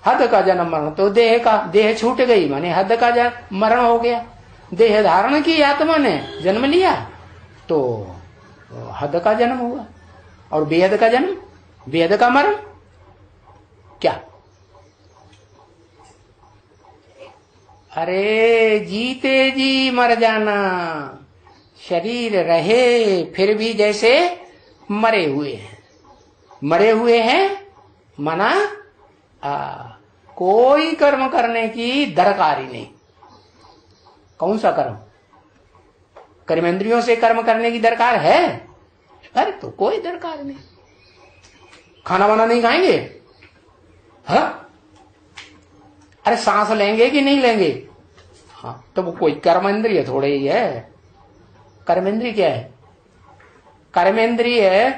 हद का जन्म मरण तो देह का, देह छूट गई माने हद का मरण हो गया। देह धारण की आत्मा ने जन्म लिया तो हद का जन्म हुआ, और बेहद का जन्म, बेहद का मरण क्या? अरे जीते जी मर जाना, शरीर रहे फिर भी जैसे मरे हुए हैं। मरे हुए हैं मना कोई कर्म करने की दरकार ही नहीं। कौन सा कर्म? कर्मेंद्रियों से कर्म करने की दरकार है? अरे तो कोई दरकार नहीं। खाना वाना नहीं खाएंगे? हाँ अरे सांस लेंगे कि नहीं लेंगे? हाँ तो वो कोई कर्मेंद्रिय थोड़े ही है। कर्मेंद्रिय क्या है? कर्मेंद्रिय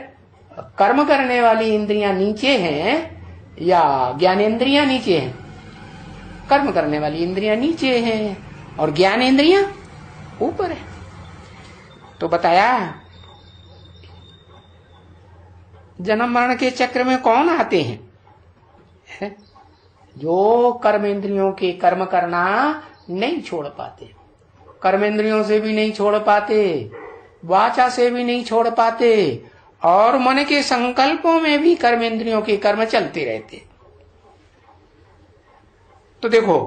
कर्म करने वाली इंद्रियां नीचे हैं या ज्ञानेन्द्रियां नीचे हैं? कर्म करने वाली इंद्रियां नीचे हैं और ज्ञानेन्द्रियां ऊपर है। तो बताया जन्म मरण के चक्र में कौन आते हैं? है? जो कर्मेंद्रियों के कर्म करना नहीं छोड़ पाते, कर्मेंद्रियों से भी नहीं छोड़ पाते, वाचा से भी नहीं छोड़ पाते, और मन के संकल्पों में भी कर्मेंद्रियों के कर्म चलते रहते। तो देखो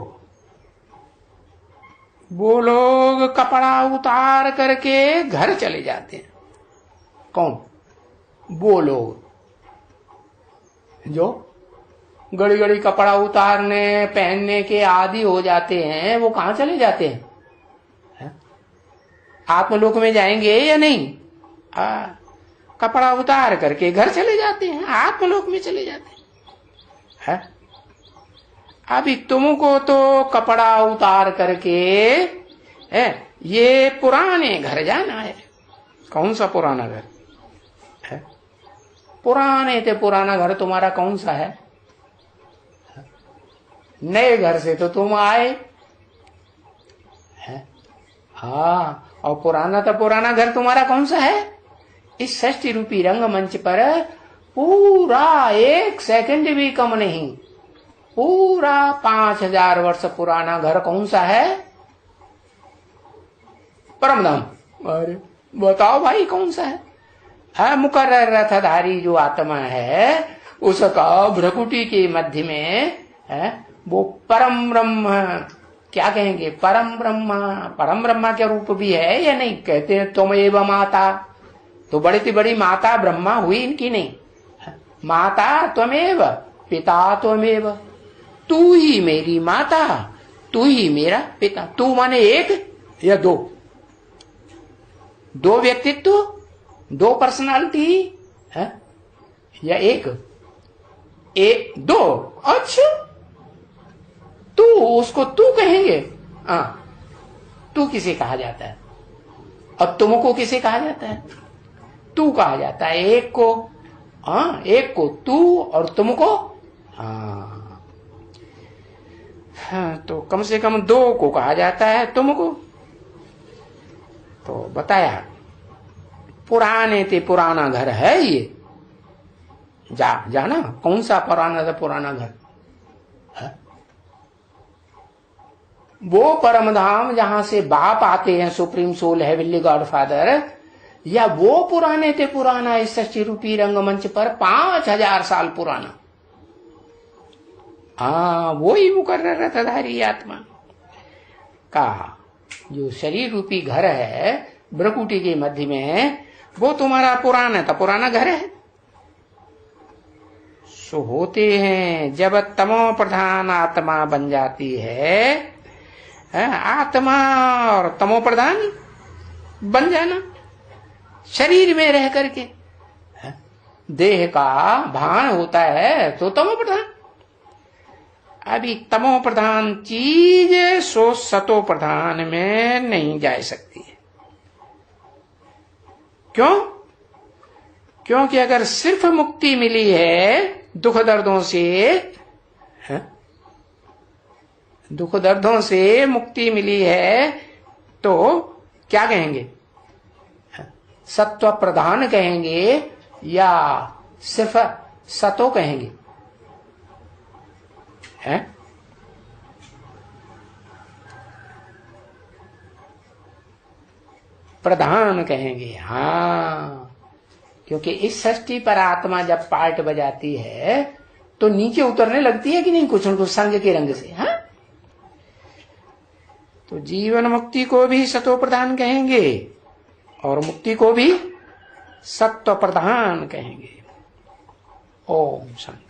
वो लोग कपड़ा उतार करके घर चले जाते हैं। कौन? वो लोग जो घड़ी घड़ी कपड़ा उतारने पहनने के आदी हो जाते हैं, वो कहां चले जाते हैं? आत्मलोक में जाएंगे या नहीं? कपड़ा उतार करके घर चले जाते हैं, आत्मलोक में चले जाते हैं। अभी तुमको तो कपड़ा उतार करके ये पुराने घर जाना है। कौन सा पुराना घर है? पुराने थे, पुराना घर तुम्हारा कौन सा है? नए घर से तो तुम आए हैं। हाँ और पुराना तो पुराना घर तुम्हारा कौन सा है? इस षष्ठी रूपी रंगमंच पर पूरा 1 सेकंड भी कम नहीं, पूरा 5000 वर्ष पुराना घर कौन सा है? परमधाम। अरे बताओ भाई कौन सा है? मुकर्रर रथधारी जो आत्मा है उसका भ्रकुटी के मध्य में है वो परम ब्रह्म, क्या कहेंगे? परम ब्रह्मा। परम ब्रह्मा के रूप भी है या नहीं? कहते हैं त्वमेव माता, तो बड़ी सी बड़ी माता ब्रह्मा हुई इनकी नहीं? माता त्वमेव, पिता त्वमेव, तू ही मेरी माता, तू ही मेरा पिता। तू माने एक या दो? दो व्यक्तित्व, दो पर्सनालिटी है या एक? एक दो। अच्छा तू, उसको तू कहेंगे? तू किसे कहा जाता है और तुमको किसे कहा जाता है? तू कहा जाता है एक को। एक को तू और तुमको तो कम से कम 2 को कहा जाता है तुमको। तो बताया पुराने ते पुराना घर है ये, जाना कौन सा पुराना घर है? वो परम धाम जहां से बाप आते हैं, supreme soul heavenly God father, या वो पुराने ते पुराना इस सृष्टि रूपी रंगमंच पर 5000 साल पुराना? हाँ, वो ही मुकर्रर रथधारी आत्मा का जो शरीर रूपी घर है ब्रकुटी के मध्य में, वो तुम्हारा पुराना घर है। सो होते हैं जब तमो प्रधान आत्मा बन जाती है, आत्मा और तमो प्रधान बन जाना शरीर में रह करके, देह का भान होता है तो तमो प्रधान। अभी तमो प्रधान चीज सो सतो प्रधान में नहीं जा सकती है। क्यों? क्योंकि अगर सिर्फ मुक्ति मिली है दुख दर्दों से, दुख दर्दों से मुक्ति मिली है, तो क्या कहेंगे? सत्व प्रधान कहेंगे या सिर्फ सतो कहेंगे? है? प्रधान कहेंगे। हाँ, क्योंकि इस सृष्टि पर आत्मा जब पार्ट बजाती है तो नीचे उतरने लगती है कि नहीं, कुछ न कुछ संग के रंग से। हाँ, तो जीवन मुक्ति को भी सतो प्रधान कहेंगे और मुक्ति को भी सत्व प्रधान कहेंगे। ओम शांति।